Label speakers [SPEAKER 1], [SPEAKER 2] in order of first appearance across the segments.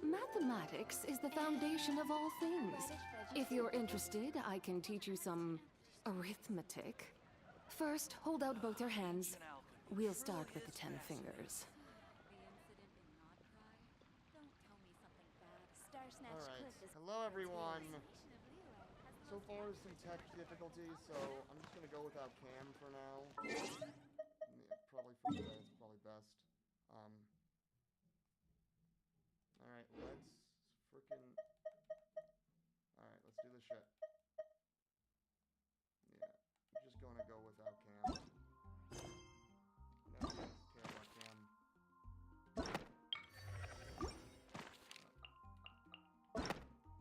[SPEAKER 1] Mathematics is the foundation of all things. If you're interested, I can teach you some arithmetic. First, hold out both your hands. We'll start with the 10 fingers.
[SPEAKER 2] Alright, hello everyone. So far some tech difficulties, so I'm just gonna go without cam for now. Yeah, probably for today, it's probably best. Alright, let's frickin'... Alright, let's do this shit. Yeah, I'm just gonna go without cam. No, I don't care about cam.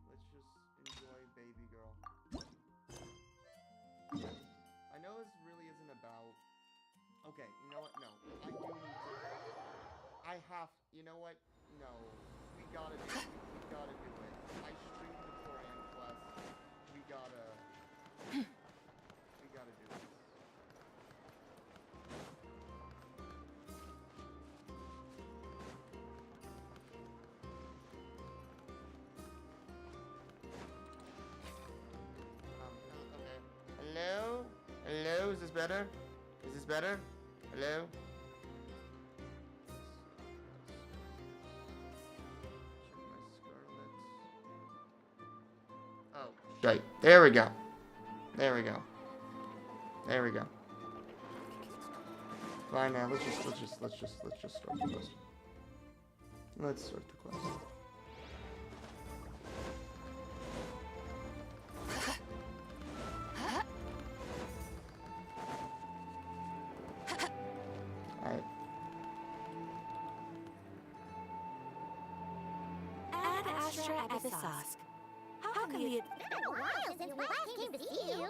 [SPEAKER 2] Let's just enjoy baby girl. I know this really isn't about... Okay, you know what? No, I do need to... I have... You know what? No. We gotta do it. We gotta do it. I streamed before Quest. We gotta... We gotta do this. Okay. Hello? Hello? Is this better? Is this better? Hello? Oh, right. There we go. There we go. There we go. Fine now. Let's just start the quest. Let's start the quest. Alright.
[SPEAKER 3] Ad Astra Abyssosque. How can we...
[SPEAKER 4] It's been a while since we last came to see you.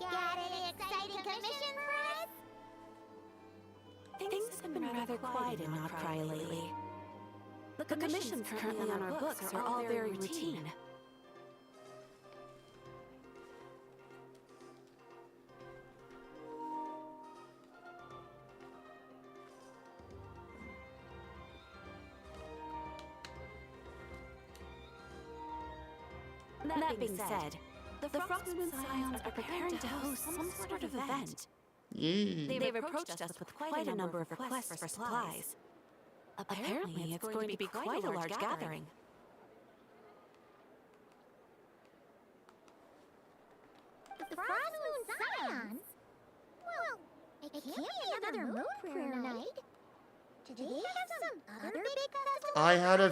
[SPEAKER 4] Got any exciting commission for us?
[SPEAKER 3] Things have been rather quiet in Outcry lately. The commissions currently on our books are all very routine. That being said, the Frostmoon Scions are preparing to host some sort of event.
[SPEAKER 2] Yee.
[SPEAKER 3] They've approached us with quite a number of requests for supplies. Apparently, it's going to be quite a large gathering.
[SPEAKER 4] The Frostmoon Scions? Well, it can't be another moon prayer night. Do they have some other big festival?
[SPEAKER 2] I had a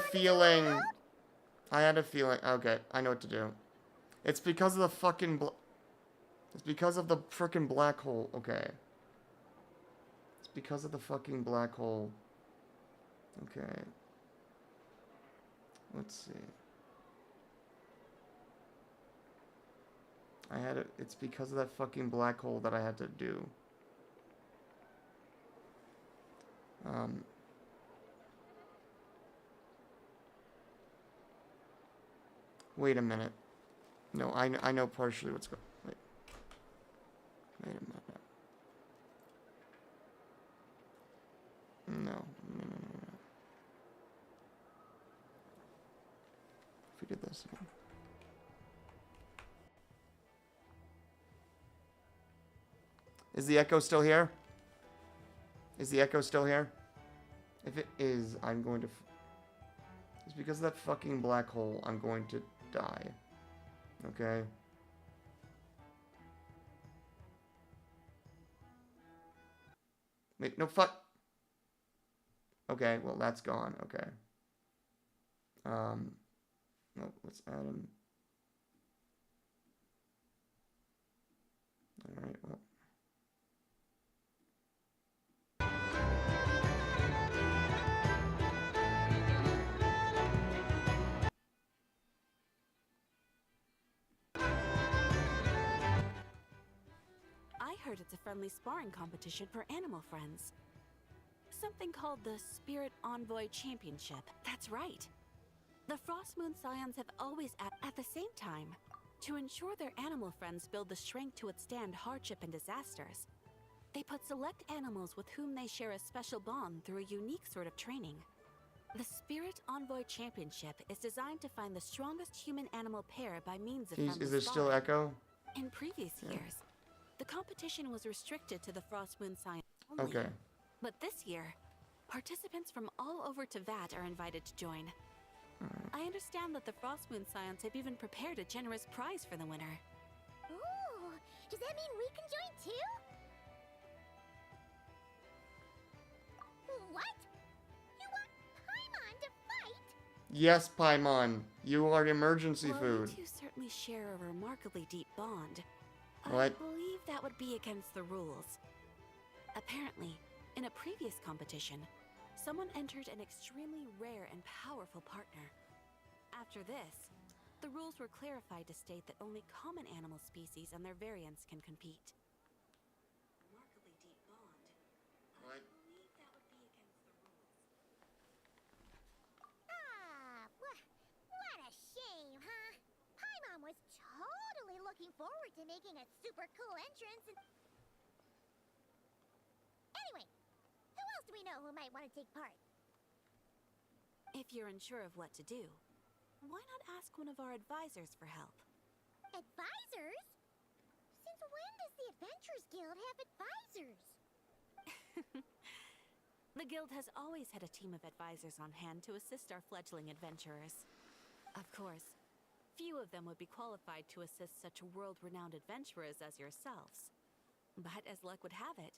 [SPEAKER 2] feeling. Okay, I know what to do. It's because of the fucking It's because of the frickin' black hole. Okay. It's because of the fucking black hole. Okay. Let's see. It's because of that fucking black hole that I had to do. Wait a minute. No, I know partially what's going. Wait a minute. No. If we did this again. Is the echo still here? Is the echo still here? If it is, I'm going to... It's because of that fucking black hole, I'm going to die. Okay? Wait, no, fuck! Okay, well, that's gone. Okay. No, let's add him. Alright, well.
[SPEAKER 3] I heard it's a friendly sparring competition for animal friends. Something called the Spirit Envoy Championship. That's right. The Frostmoon Scions have always at the same time, to ensure their animal friends build the strength to withstand hardship and disasters. They put select animals with whom they share a special bond through a unique sort of training. The Spirit Envoy Championship is designed to find the strongest human-animal pair by means of
[SPEAKER 2] Is
[SPEAKER 3] friendly
[SPEAKER 2] there still
[SPEAKER 3] sparring.
[SPEAKER 2] echo?
[SPEAKER 3] In previous years, the competition was restricted to the Frost Moon Science only.
[SPEAKER 2] Okay.
[SPEAKER 3] But this year, participants from all over Teyvat are invited to join. I understand that the Frost Moon Scions have even prepared a generous prize for the winner.
[SPEAKER 4] Ooh, does that mean we can join too? What? You want Paimon to fight?
[SPEAKER 2] Yes, Paimon. You are emergency
[SPEAKER 3] While
[SPEAKER 2] food.
[SPEAKER 3] you two certainly share a remarkably deep bond, I
[SPEAKER 2] What?
[SPEAKER 3] believe that would be against the rules. Apparently, in a previous competition, someone entered an extremely rare and powerful partner. After this, the rules were clarified to state that only common animal species and their variants can compete. Remarkably deep bond.
[SPEAKER 2] What?
[SPEAKER 3] I believe that would be against the rules.
[SPEAKER 4] Ah, what a shame, huh? Paimon was totally looking forward to making a super cool entrance and... Anyway, who else do we know who might want to take part?
[SPEAKER 3] If you're unsure of what to do, why not ask one of our advisors for help?
[SPEAKER 4] Advisors? Since when does the Adventurers Guild have advisors?
[SPEAKER 3] The guild has always had a team of advisors on hand to assist our fledgling adventurers. Of course, few of them would be qualified to assist such world-renowned adventurers as yourselves. But as luck would have it,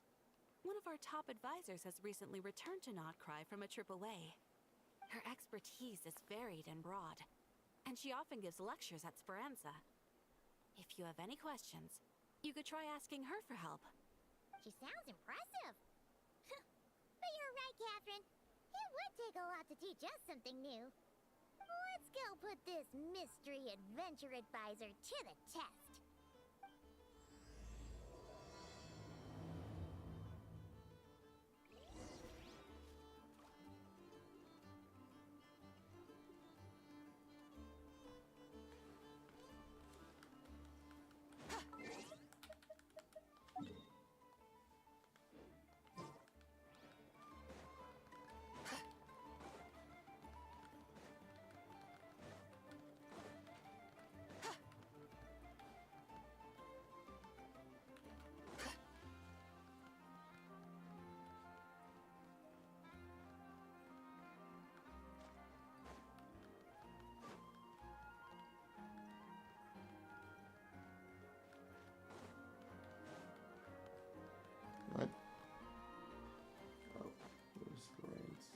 [SPEAKER 3] one of our top advisors has recently returned to Notcry from a trip away. Her expertise is varied and broad, and she often gives lectures at Speranza. If you have any questions, you could try asking her for help.
[SPEAKER 4] She sounds impressive. But you're right, Catherine. It would take a lot to teach us something new. Let's go put this mystery adventure advisor to the test.
[SPEAKER 2] What? Oh, where's grades?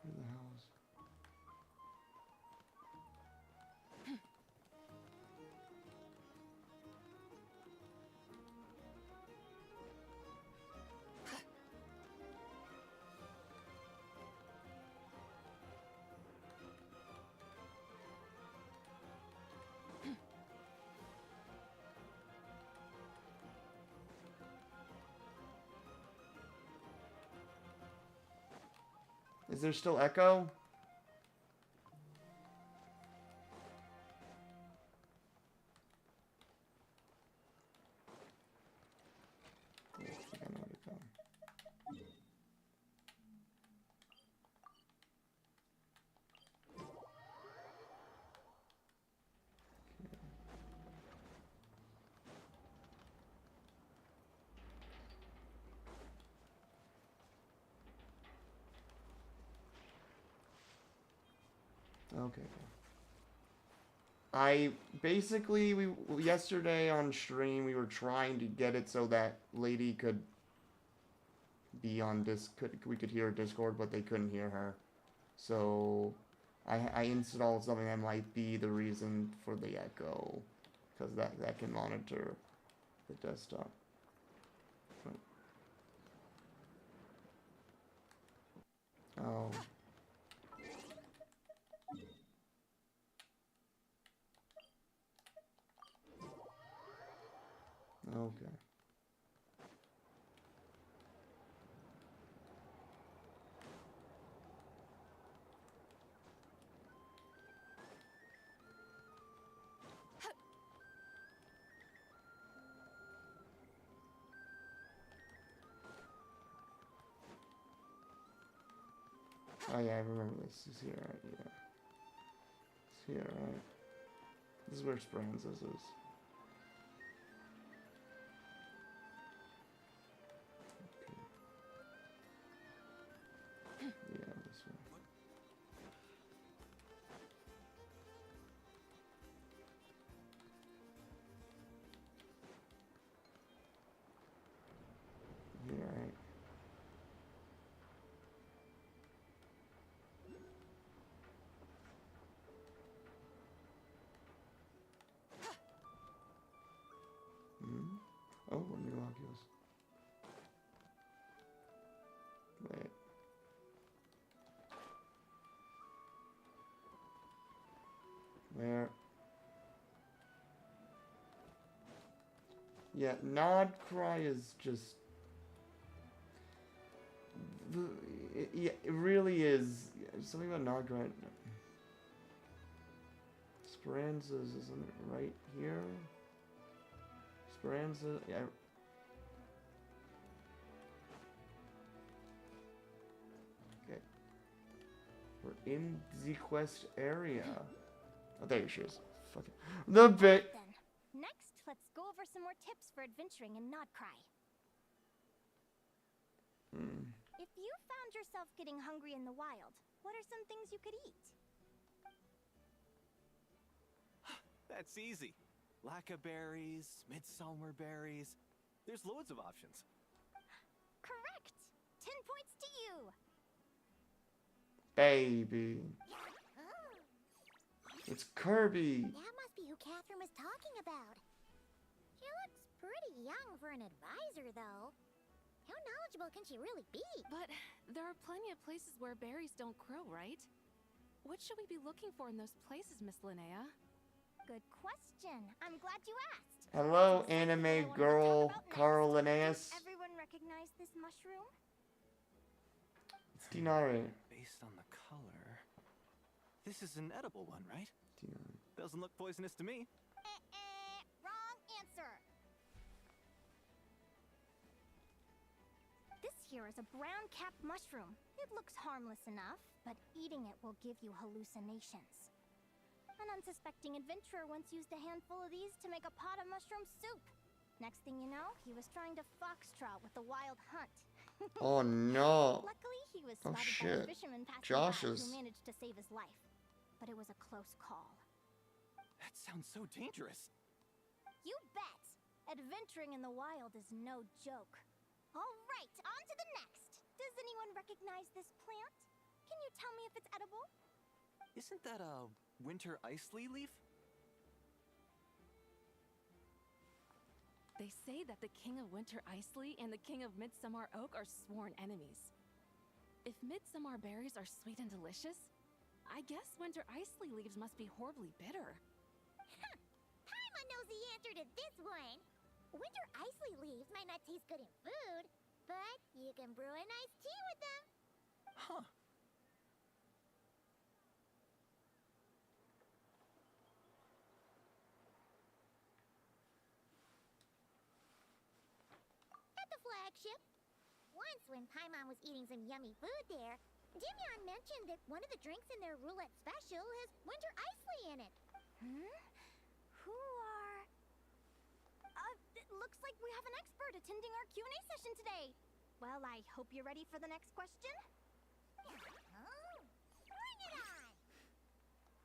[SPEAKER 2] Where the hell is... Is there still echo? I think I know where to go. Okay. I basically yesterday on stream we were trying to get it so that lady could be on we could hear her Discord, but they couldn't hear her. So I installed something that might be the reason for the echo, because that can monitor the desktop. Okay. Oh yeah, I remember this. It's here, right? Yeah. It's here, right? This is where Speranza's is. Okay. Yeah, this one. Here, right? Hmm? Oh, let me lock yours. Wait. Where? Yeah, Nod Cry is just... Yeah, it really is. Something about Nod Cry... Speranza's, isn't it right here? Speranza... Yeah. Okay. We're in the quest area. Oh, there she is. Fucking... The bit...
[SPEAKER 4] Then, next, let's go over some more tips for adventuring in Nodcry. If you found yourself getting hungry in the wild, what are some things you could eat?
[SPEAKER 5] That's easy. Lacca berries, midsummer berries. There's loads of options.
[SPEAKER 4] Correct! 10 points to you!
[SPEAKER 2] Baby. It's Kirby.
[SPEAKER 4] That must be who Catherine was talking about. She looks pretty young for an advisor, though. How knowledgeable can she really be?
[SPEAKER 1] But there are plenty of places where berries don't grow, right? What should we be looking for in those places, Miss Linnea?
[SPEAKER 4] Good question. I'm glad you asked.
[SPEAKER 2] Hello,
[SPEAKER 4] That's exactly what I
[SPEAKER 2] anime
[SPEAKER 4] wanted to
[SPEAKER 2] girl,
[SPEAKER 4] talk about
[SPEAKER 2] Carl
[SPEAKER 4] next.
[SPEAKER 2] Linnaeus.
[SPEAKER 4] Does everyone recognize this mushroom?
[SPEAKER 2] It's Dinare.
[SPEAKER 5] Based on the color... This is an edible one, right?
[SPEAKER 2] Dinare.
[SPEAKER 5] Doesn't look poisonous to me.
[SPEAKER 4] Wrong answer. This here is a brown-capped mushroom. It looks harmless enough, but eating it will give you hallucinations. An unsuspecting adventurer once used a handful of these to make a pot of mushroom soup. Next thing you know, he was trying to foxtrot with the wild hunt.
[SPEAKER 2] Oh no.
[SPEAKER 4] Luckily, he was
[SPEAKER 2] Oh,
[SPEAKER 4] spotted by
[SPEAKER 2] shit.
[SPEAKER 4] a fisherman passing
[SPEAKER 2] Josh
[SPEAKER 4] by
[SPEAKER 2] is-
[SPEAKER 4] who managed to save his life. But it was a close call.
[SPEAKER 5] That sounds so dangerous.
[SPEAKER 4] You bet! Adventuring in the wild is no joke. All right, on to the next. Does anyone recognize this plant? Can you tell me if it's edible?
[SPEAKER 5] Isn't that a winter ice leaf?
[SPEAKER 1] They say that the King of Winter Icely and the King of Midsummer Oak are sworn enemies. If midsummer berries are sweet and delicious, I guess winter Icely leaves must be horribly bitter.
[SPEAKER 4] Paimon knows the answer to this one. Winter Icely leaves might not taste good in food, but you can brew a nice tea with them.
[SPEAKER 5] Huh.
[SPEAKER 4] At the flagship. Once when Paimon was eating some yummy food there, Dimyon mentioned that one of the drinks in their roulette special has winter Icely in it. Who are... it looks like we have an expert attending our Q&A session today. Well, I hope you're ready for the next question. Oh, bring it on!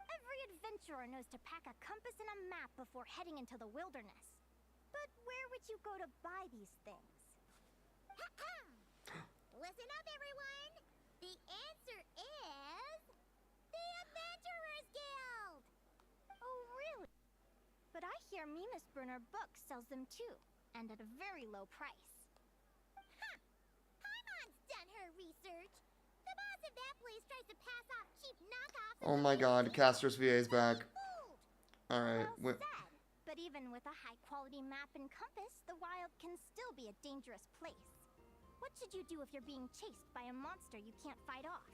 [SPEAKER 4] Every adventurer knows to pack a compass and a map before heading into the wilderness. But where would you go to buy these things? Listen up, everyone! The answer is... the Adventurers Guild! Oh, really? But I hear Mimas Brunner Books sells them too, and at a very low price. Ha! Paimon's done her research! The boss of that place tries to pass off cheap knockoffs...
[SPEAKER 2] Oh my god, Castor's VA is back.
[SPEAKER 4] Fooled.
[SPEAKER 2] Alright,
[SPEAKER 4] Well said, but But even with a high-quality map and compass, the wild can still be a dangerous place. What should you do if you're being chased by a monster you can't fight off?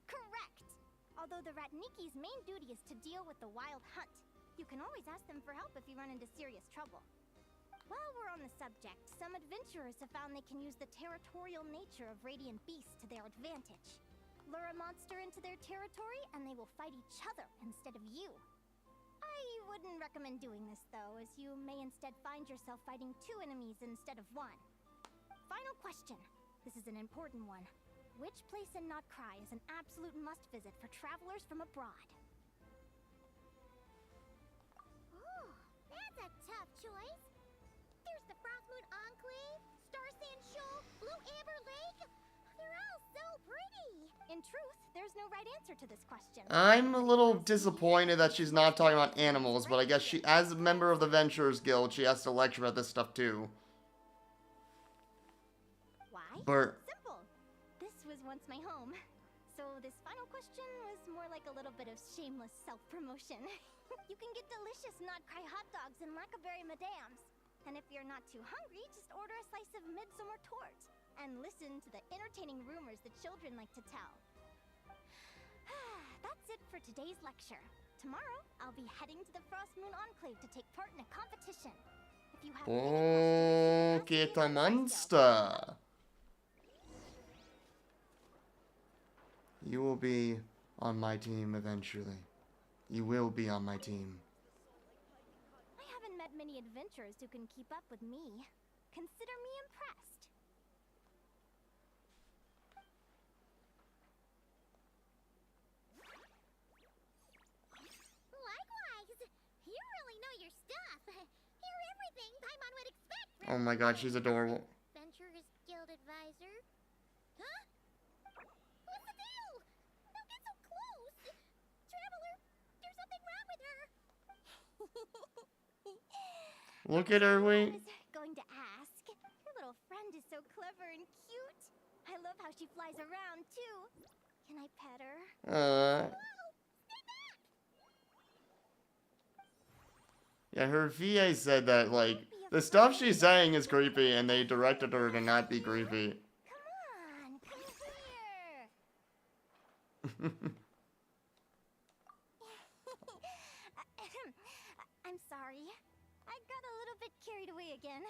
[SPEAKER 4] Correct! Although the Ratniki's main duty is to deal with the wild hunt, you can always ask them for help if you run into serious trouble. While we're on the subject, some adventurers have found they can use the territorial nature of radiant beasts to their advantage. Lure a monster into their territory, and they will fight each other instead of you. I wouldn't recommend doing this, though, as you may instead find yourself fighting 2 enemies instead of 1. Final question. This is an important one. Which place in Notcry is an absolute must-visit for travelers from abroad?
[SPEAKER 6] Oh, that's a tough choice. There's the Frostmoon Enclave, Star Sand Shoal, Blue Amber Lake. They're all so pretty.
[SPEAKER 4] In truth, there's no right answer to this question.
[SPEAKER 2] I'm a little disappointed that she's not talking about animals, but I guess she, as a member of the Venturers Guild, she has to lecture about this stuff too.
[SPEAKER 4] Why?
[SPEAKER 2] But
[SPEAKER 4] Simple. This was once my home. So this final question was more like a little bit of shameless self-promotion. You can get delicious Notcry hot dogs and Lackaberry Madams. And if you're not too hungry, just order a slice of midsummer tort. And listen to the entertaining rumors the children like to tell. That's it for today's lecture. Tomorrow, I'll be heading to the Frostmoon Enclave to take part in a competition. If you have any questions,
[SPEAKER 2] get
[SPEAKER 4] ask
[SPEAKER 2] a
[SPEAKER 4] me about my skills.
[SPEAKER 2] monster. You will be on my team eventually. You will be on my team.
[SPEAKER 4] I haven't met many adventurers who can keep up with me. Consider me impressed.
[SPEAKER 6] Likewise. You really know your stuff. You're everything Paimon would expect from
[SPEAKER 2] Oh my god, she's adorable.
[SPEAKER 6] Adventurers Guild advisor. Huh? What's the deal? Don't get so close. Traveler, there's something wrong with her.
[SPEAKER 2] Look at her
[SPEAKER 4] I
[SPEAKER 2] wing.
[SPEAKER 4] was going to ask. Your little friend is so clever and cute. I love how she flies around, too. Can I pet her?
[SPEAKER 2] Yeah, her VA said that, like, the stuff she's saying is creepy, and they directed her to not be creepy.
[SPEAKER 4] Come on, come here. I'm sorry. I got a little bit carried away again.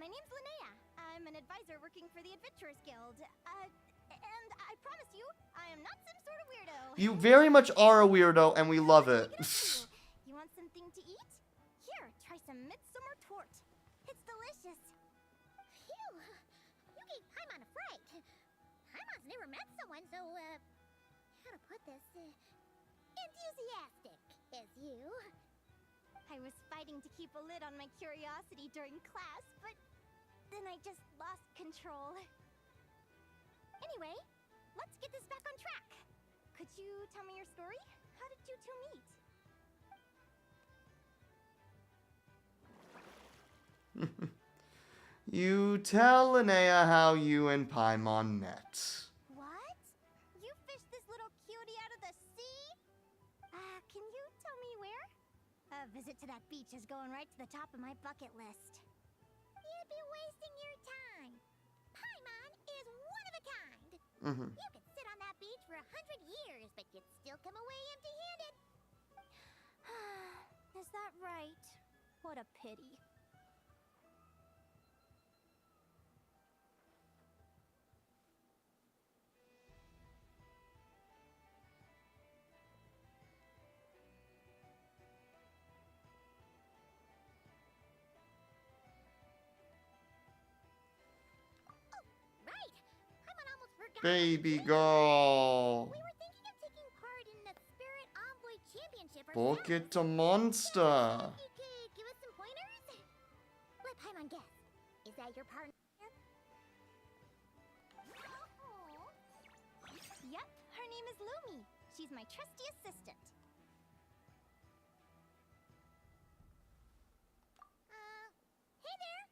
[SPEAKER 4] My name's Linnea. I'm an advisor working for the Adventurers Guild. And I promise you, I am not some sort of weirdo.
[SPEAKER 2] You very much are a weirdo, and we love it.
[SPEAKER 4] You want something to eat? Here, try some midsummer tort. It's delicious.
[SPEAKER 6] Phew. You gave Paimon a fright. Paimon's never met someone so, how to put this, enthusiastic as you.
[SPEAKER 4] I was fighting to keep a lid on my curiosity during class, but then I just lost control. Anyway, let's get this back on track. Could you tell me your story? How did you two meet?
[SPEAKER 2] You tell Linnea how you and Paimon met.
[SPEAKER 4] What? You fished this little cutie out of the sea? Can you tell me where? A visit to that beach is going right to the top of my bucket list.
[SPEAKER 6] You'd be wasting your time. Paimon is one of a kind. You could sit on that beach for 100 years, but you'd still come away empty-handed.
[SPEAKER 4] Is that right? What a pity.
[SPEAKER 6] Right. Paimon almost forgot.
[SPEAKER 2] Baby girl.
[SPEAKER 6] We were thinking of taking part in the Spirit Envoy Championship
[SPEAKER 2] Book
[SPEAKER 6] ourselves.
[SPEAKER 2] it to monster.
[SPEAKER 6] You could give us some pointers? Let Paimon guess. Is that your partner?
[SPEAKER 4] Yep, her name is Lumi. She's my trusty assistant.
[SPEAKER 6] Hey there.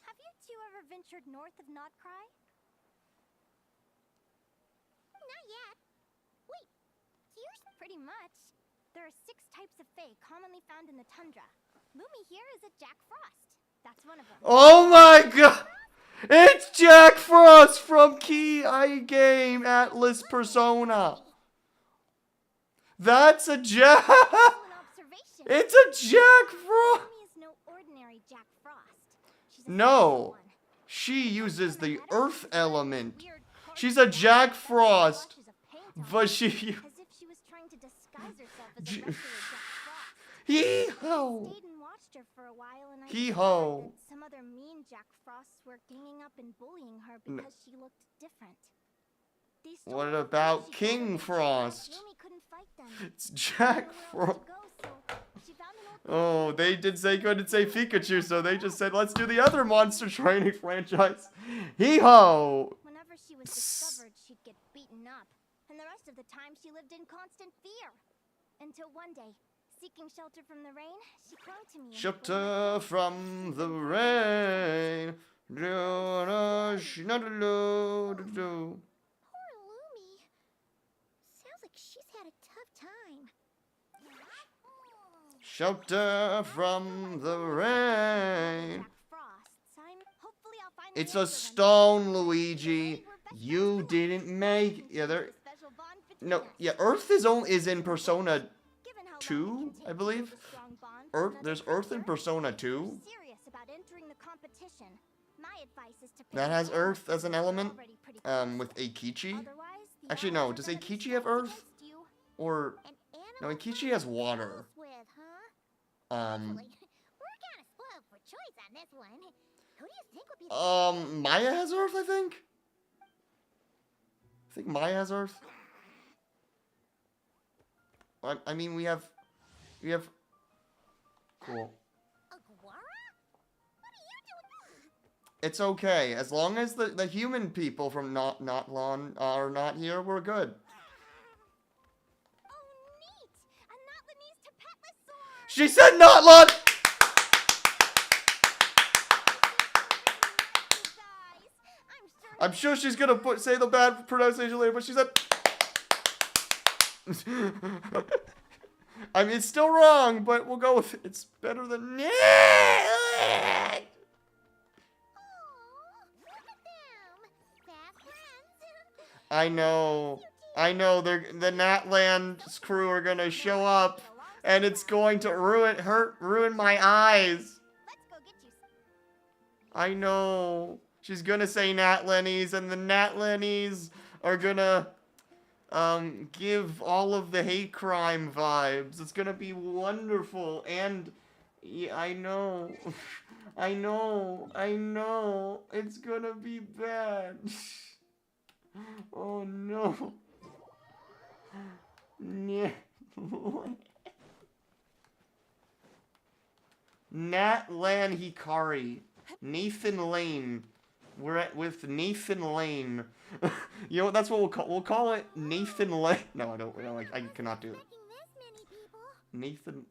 [SPEAKER 4] Have you two ever ventured north of Notcry?
[SPEAKER 6] Not yet. Wait, Pretty much. There are 6 types of Fae commonly found in the tundra. Lumi here is a Jack Frost. That's one of them.
[SPEAKER 2] Oh my god! It's Jack Frost from Key Game Atlas Persona. That's a Jack. It's a Jack Frost.
[SPEAKER 6] Lumi is no ordinary Jack Frost. She's a
[SPEAKER 2] No,
[SPEAKER 6] special one.
[SPEAKER 2] she uses the Earth element. She's a Jack Frost, but she.
[SPEAKER 6] As if she was trying to disguise herself as a regular Jack Frost.
[SPEAKER 2] Hee-ho!
[SPEAKER 6] Stayed and watched her for a while, and I
[SPEAKER 2] Hee-ho!
[SPEAKER 6] discovered that some other mean Jack Frosts were ganging up and bullying her because she looked different. They stole
[SPEAKER 2] What
[SPEAKER 6] her
[SPEAKER 2] about
[SPEAKER 6] she
[SPEAKER 2] King
[SPEAKER 6] wanted, but
[SPEAKER 2] Frost?
[SPEAKER 6] Lumi couldn't fight them.
[SPEAKER 2] It's Jack Frost. Oh, they did say couldn't say Pikachu, so they just said let's do the other monster training franchise. Hee-ho!
[SPEAKER 6] Whenever she was discovered, she'd get beaten up, and the rest of the time she lived in constant fear. Until one day, seeking shelter from the rain, she clung to me.
[SPEAKER 2] Shelter from the rain.
[SPEAKER 6] Poor Lumi. Sounds like she's had a tough time.
[SPEAKER 2] Shelter from the rain.
[SPEAKER 6] Jack Frosts. Hopefully I'll find
[SPEAKER 2] It's
[SPEAKER 6] the
[SPEAKER 2] a
[SPEAKER 6] answer
[SPEAKER 2] stone, Luigi. You didn't make. Yeah, there.
[SPEAKER 6] Special bond
[SPEAKER 2] No,
[SPEAKER 6] between us.
[SPEAKER 2] yeah. Earth is in Persona
[SPEAKER 6] Given how long
[SPEAKER 2] 2,
[SPEAKER 6] it can
[SPEAKER 2] I
[SPEAKER 6] take
[SPEAKER 2] believe.
[SPEAKER 6] to build a strong bond with
[SPEAKER 2] Earth.
[SPEAKER 6] another
[SPEAKER 2] There's Earth in
[SPEAKER 6] creature,
[SPEAKER 2] Persona
[SPEAKER 6] if
[SPEAKER 2] 2.
[SPEAKER 6] you're serious about entering the competition, my advice is to pick
[SPEAKER 2] That
[SPEAKER 6] a
[SPEAKER 2] has
[SPEAKER 6] bond
[SPEAKER 2] Earth as an
[SPEAKER 6] you're
[SPEAKER 2] element.
[SPEAKER 6] already pretty close
[SPEAKER 2] With
[SPEAKER 6] to.
[SPEAKER 2] Eikichi.
[SPEAKER 6] Otherwise, the
[SPEAKER 2] Actually,
[SPEAKER 6] odds
[SPEAKER 2] no.
[SPEAKER 6] are
[SPEAKER 2] Does
[SPEAKER 6] gonna be
[SPEAKER 2] Eikichi have
[SPEAKER 6] stacked
[SPEAKER 2] Earth?
[SPEAKER 6] against you.
[SPEAKER 2] Or
[SPEAKER 6] An
[SPEAKER 2] no?
[SPEAKER 6] animal
[SPEAKER 2] Eikichi has water.
[SPEAKER 6] with, huh?
[SPEAKER 4] We're kind of spoiled for choice on this one. Who do you think would be the
[SPEAKER 2] Maya has Earth, I think. I think Maya has Earth. I mean, we have. Cool.
[SPEAKER 4] Aguara? What are you doing?
[SPEAKER 2] It's okay as long as the human people from Notlon are not here. We're good.
[SPEAKER 6] Oh, neat! A Notlanese Tapetlosaur!
[SPEAKER 2] She said Notlon. I'm sure she's gonna say the bad pronunciation later, but she said. I mean, it's still wrong, but we'll go with it. It's better than.
[SPEAKER 6] Look at
[SPEAKER 4] them. Fast friends.
[SPEAKER 2] I know. The Natland's crew are gonna show up, and it's going to ruin my eyes.
[SPEAKER 6] Let's go get you.
[SPEAKER 2] I know. She's gonna say Natlanese, and the Natlanese are gonna give all of the hate crime vibes. It's gonna be wonderful, and yeah, I know. I know. It's gonna be bad. Oh no. Yeah. Natlan Hikari. Nathan Lane. We're with Nathan Lane. You know, that's what we'll call it. Nathan Lane. No, I don't. No, I cannot do it. Nathan.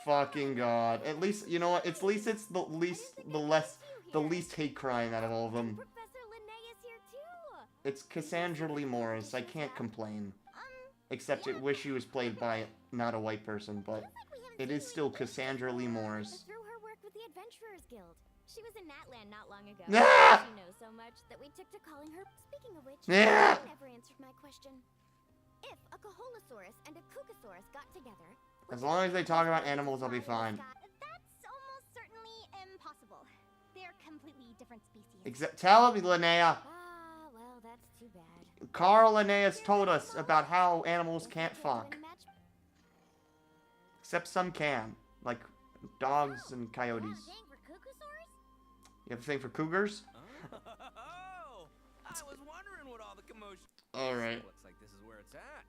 [SPEAKER 2] Fucking god. At least, you know what? It's the least hate crime out of all of them.
[SPEAKER 6] Professor Linnea's here too.
[SPEAKER 2] It's Cassandra Lee Morris. I can't complain. Except I wish she was played by not a white person, but it is still Cassandra Lee Morris.
[SPEAKER 6] Through her work with the Adventurers Guild. She was in Natland not long ago.
[SPEAKER 2] Ah!
[SPEAKER 6] She knows so much that we took to calling her. Speaking of which,
[SPEAKER 2] Ah!
[SPEAKER 6] you never answered my question. If a Caholosaurus and a Kookasaurus got together,
[SPEAKER 2] As long as they talk about animals, I'll be fine.
[SPEAKER 6] That's almost certainly impossible. They're completely different species.
[SPEAKER 2] Tell me, Linnea.
[SPEAKER 6] Ah, well, that's too bad.
[SPEAKER 2] Carl Linnaeus told us about how animals can't fuck. Except some can. Like dogs and coyotes. You have a thing for cougars?
[SPEAKER 5] Oh, I was wondering what all the commotion.
[SPEAKER 2] Alright.
[SPEAKER 5] Looks like this is where it's at.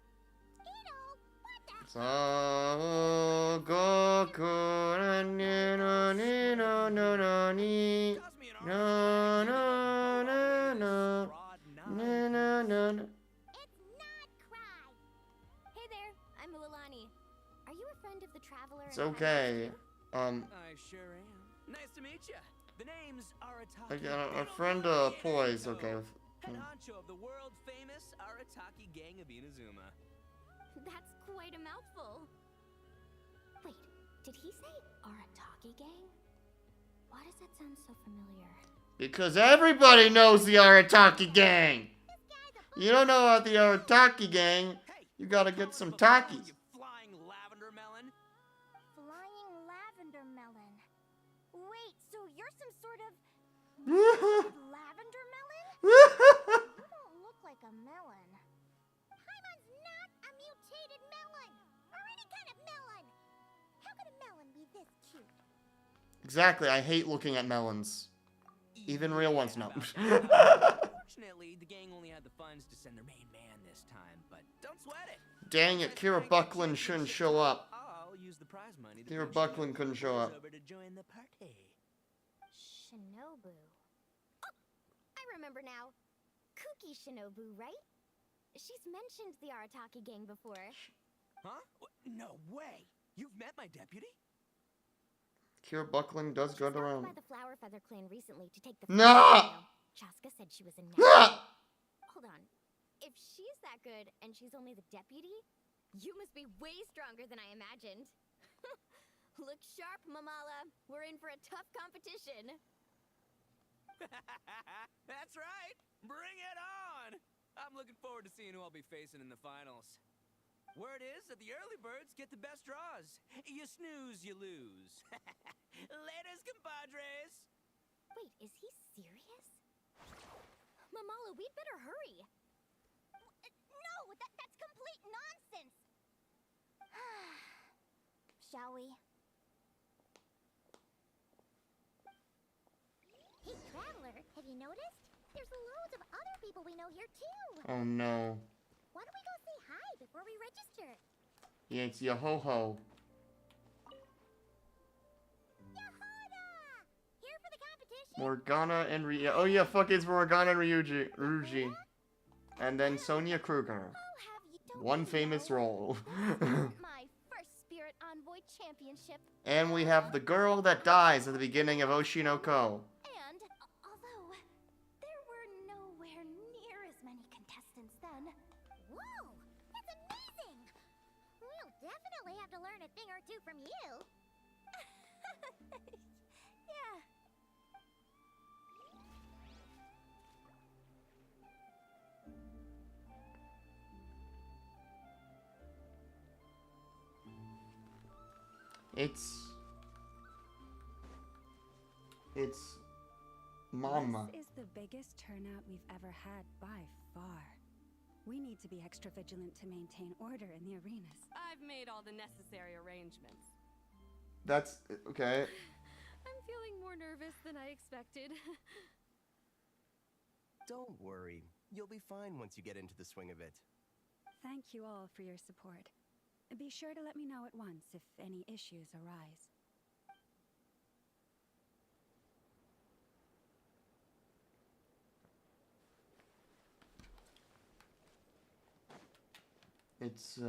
[SPEAKER 2] So Goku ni no ni no no no ni
[SPEAKER 5] Toss me an
[SPEAKER 2] no
[SPEAKER 5] arm.
[SPEAKER 2] no no no
[SPEAKER 5] Rod
[SPEAKER 2] no
[SPEAKER 5] nine.
[SPEAKER 2] no no no.
[SPEAKER 6] It's not cry. Hey there, I'm Mililani. Are you a friend of the Traveler?
[SPEAKER 2] It's okay.
[SPEAKER 5] I sure am. Nice to meet you. The name's Arataki.
[SPEAKER 2] I got a friend Poise okay with
[SPEAKER 5] Head honcho of the world famous Arataki gang of Inazuma.
[SPEAKER 6] That's quite a mouthful. Wait, did he say Arataki gang? Why does that sound so familiar?
[SPEAKER 2] Because everybody knows the Arataki gang. You don't know about the Arataki gang. You gotta get some Takis.
[SPEAKER 5] You flying lavender melon.
[SPEAKER 6] Flying lavender melon. Wait, so you're some sort of lavender melon? You don't look like a melon. Paimon's not a mutated melon, or any kind of melon. How could a melon be this cute?
[SPEAKER 2] Exactly, I hate looking at melons. Even real ones, no.
[SPEAKER 7] Unfortunately, the gang only had the funds to send their main man this time, but don't sweat it.
[SPEAKER 2] Dang it, Kira Buckland shouldn't show up.
[SPEAKER 7] I'll use the prize money.
[SPEAKER 2] Kira Buckland couldn't show up.
[SPEAKER 7] Over to join the party.
[SPEAKER 6] Shinobu. Oh, I remember now. Kuki Shinobu, right? She's mentioned the Arataki gang before.
[SPEAKER 7] Huh? No way. You've met my deputy?
[SPEAKER 2] Kira Buckland does go
[SPEAKER 6] She stopped
[SPEAKER 2] around.
[SPEAKER 6] by the Flower Feather clan recently to take the
[SPEAKER 2] Nah!
[SPEAKER 6] Chaska said she was a
[SPEAKER 2] Nah!
[SPEAKER 6] Hold on. If she's that good and she's only the deputy, you must be way stronger than I imagined. Look sharp, Mamala. We're in for a tough competition.
[SPEAKER 7] That's right. Bring it on. I'm looking forward to seeing who I'll be facing in the finals. Word is that the early birds get the best draws. You snooze, you lose. Laters, compadres.
[SPEAKER 6] Wait, is he serious? Mamala, we'd better hurry. No, that's complete nonsense. Shall we? Hey, Traveler, have you noticed? There's loads of other people we know here, too.
[SPEAKER 2] Oh no.
[SPEAKER 6] Why don't we go say hi before we register?
[SPEAKER 2] Yeah, it's Yo-ho-ho.
[SPEAKER 6] Yahoda! Here for the competition?
[SPEAKER 2] Morgana and Ryuji. Oh yeah, fuck, it's Morgana and Ryuji. And then Sonia Kruger. One famous role.
[SPEAKER 6] My first Spirit Envoy Championship.
[SPEAKER 2] And we have the girl that dies at the beginning of Oshinoko.
[SPEAKER 6] And, although there were nowhere near as many contestants then. Whoa! That's amazing! We'll definitely have to learn a thing or two from you. Yeah.
[SPEAKER 2] It's Mama.
[SPEAKER 8] This is the biggest turnout we've ever had by far. We need to be extra vigilant to maintain order in the arenas.
[SPEAKER 1] I've made all the necessary arrangements.
[SPEAKER 2] That's okay.
[SPEAKER 1] I'm feeling more nervous than I expected.
[SPEAKER 9] Don't worry. You'll be fine once you get into the swing of it.
[SPEAKER 8] Thank you all for your support. Be sure to let me know at once if any issues arise.
[SPEAKER 2] It's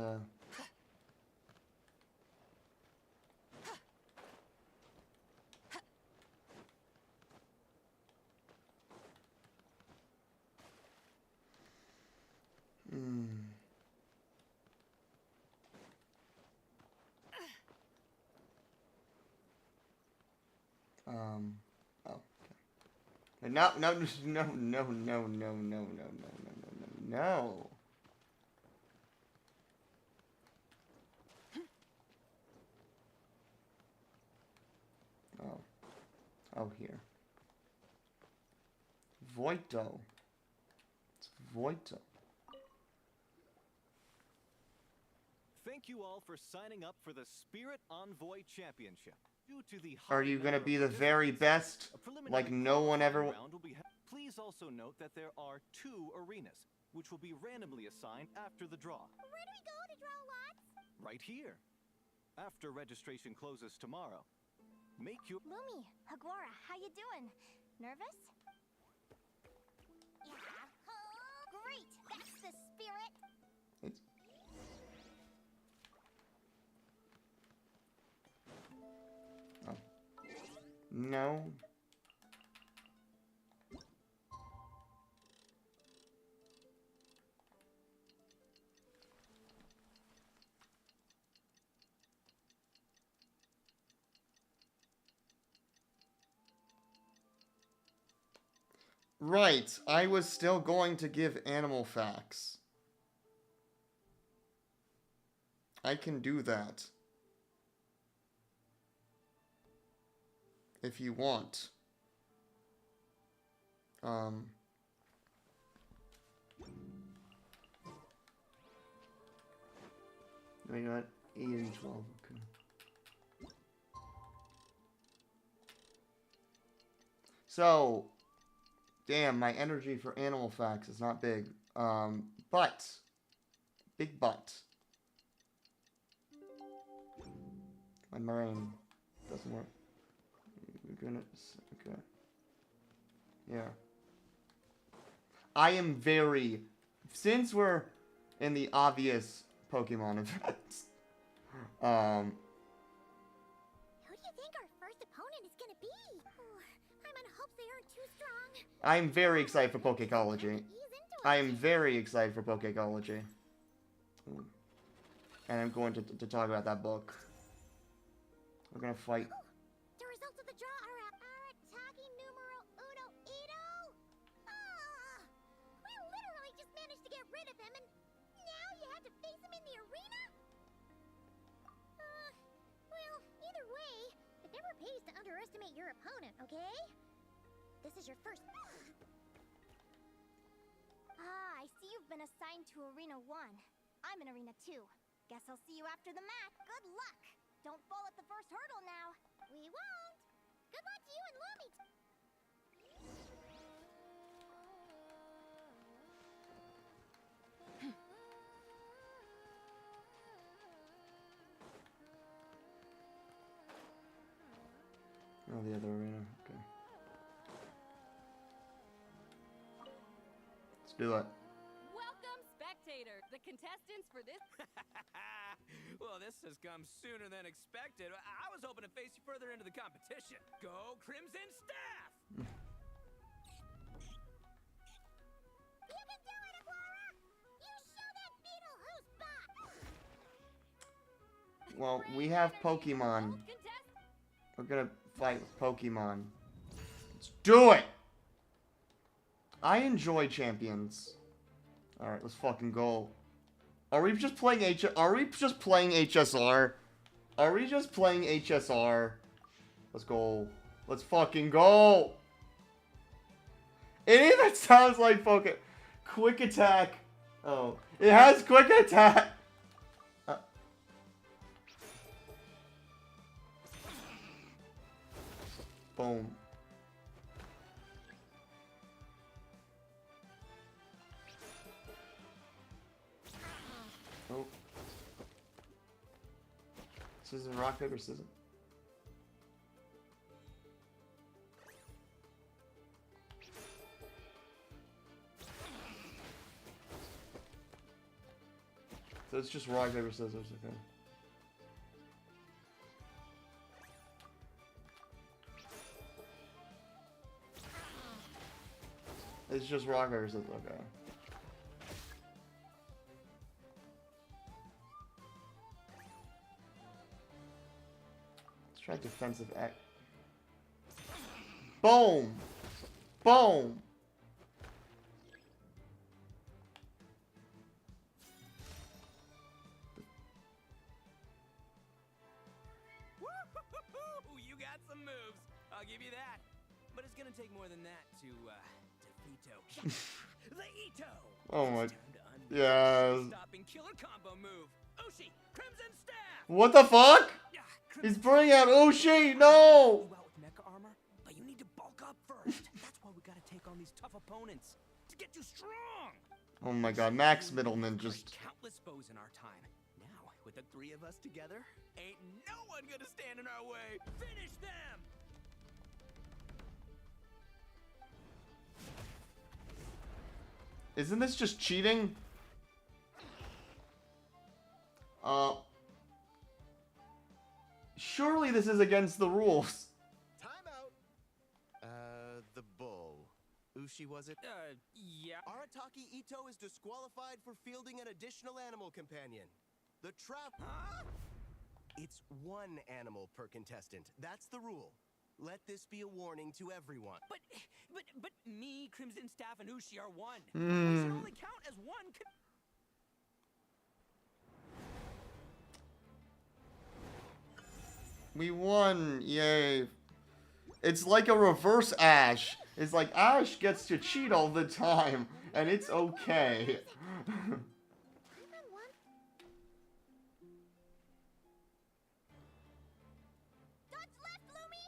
[SPEAKER 2] Oh, okay. No, no, no, no, no, no, no, no, no, no, no, no. Oh. Oh, here. Voito. It's Voito.
[SPEAKER 5] Thank you all for signing up for the Spirit Envoy Championship. Due to the
[SPEAKER 2] Are you gonna be the very best? Like no one ever...
[SPEAKER 5] Please also note that there are 2 arenas, which will be randomly assigned after the draw.
[SPEAKER 6] Where do we go to draw lots?
[SPEAKER 5] Right here. After registration closes tomorrow. Make your...
[SPEAKER 6] Lumi, Hagwara, how you doing? Nervous? Yeah. Great, that's the spirit.
[SPEAKER 2] It's... Oh. No. Right, I was still going to give animal facts. I can do that. If you want. No, you got 8 and 12. Okay. So, damn, my energy for animal facts is not big. But, big but. My brain doesn't work. Goodness. Okay. Yeah. I am very, since we're in the obvious Pokemon events,
[SPEAKER 4] Who do you think our first opponent is gonna be? Oh, I'm in hopes they aren't too strong.
[SPEAKER 2] I'm very excited for Pokecology. I am very excited for Pokecology. And I'm going to talk about that book. We're gonna fight.
[SPEAKER 4] The results of the draw are Arataki numero uno Ito. We literally just managed to get rid of him, and now you have to face him in the arena? Well, either way, it never pays to underestimate your opponent, okay? This is your first...
[SPEAKER 6] I see you've been assigned to Arena 1. I'm in Arena 2. Guess I'll see you after the match. Good luck! Don't fall at the first hurdle now.
[SPEAKER 4] We won't! Good luck to you and Lumi!
[SPEAKER 2] Oh, the other arena. Okay. Let's do it.
[SPEAKER 1] Welcome, spectators. The contestants for this.
[SPEAKER 7] Well, this has come sooner than expected. I was hoping to face you further into the competition. Go Crimson Staff!
[SPEAKER 4] You can do it, Aguara! You show that beetle who's boss!
[SPEAKER 2] Well, we have Pokemon. We're gonna fight with Pokemon. Let's do it! I enjoy champions. Alright, let's fucking go. Are we just playing HSR? Are we just playing HSR? Let's go. Let's fucking go! It even sounds like fucking quick attack. Oh, it has quick attack. Boom. Oh. Scissors, rock, paper, scissors. So it's just rock, paper, scissors, okay. It's just rock, paper, scissors, okay. Let's try defensive act. Boom! Boom!
[SPEAKER 7] Woo-hoo-hoo-hoo! You got some moves. I'll give you that. But it's gonna take more than that to defeat the Ito.
[SPEAKER 2] Oh my.
[SPEAKER 7] It's time to unleash
[SPEAKER 2] Yes.
[SPEAKER 7] the stopping killer combo move. Ushi, Crimson Staff.
[SPEAKER 2] What the fuck? He's bringing out Ushi! No!
[SPEAKER 7] You out with mecha armor, but you need to bulk up first. That's why we gotta take on these tough opponents to get you strong.
[SPEAKER 2] Oh my god, Max Middleman just.
[SPEAKER 7] Countless foes in our time. Now, with the three of us together, ain't no one gonna stand in our way. Finish them!
[SPEAKER 2] Isn't this just cheating? Surely this is against the rules.
[SPEAKER 9] Time out. The bull. Ushi, was it?
[SPEAKER 7] Yeah.
[SPEAKER 9] Arataki Ito is disqualified for fielding an additional animal companion. The trap...
[SPEAKER 7] Huh?
[SPEAKER 9] It's one animal per contestant. That's the rule. Let this be a warning to everyone.
[SPEAKER 7] But me, Crimson Staff, and Ushi are one. We should only count as one.
[SPEAKER 2] We won! Yay! It's like a reverse Ash. It's like Ash gets to cheat all the time, and it's okay.
[SPEAKER 4] Dodge left, Lumi!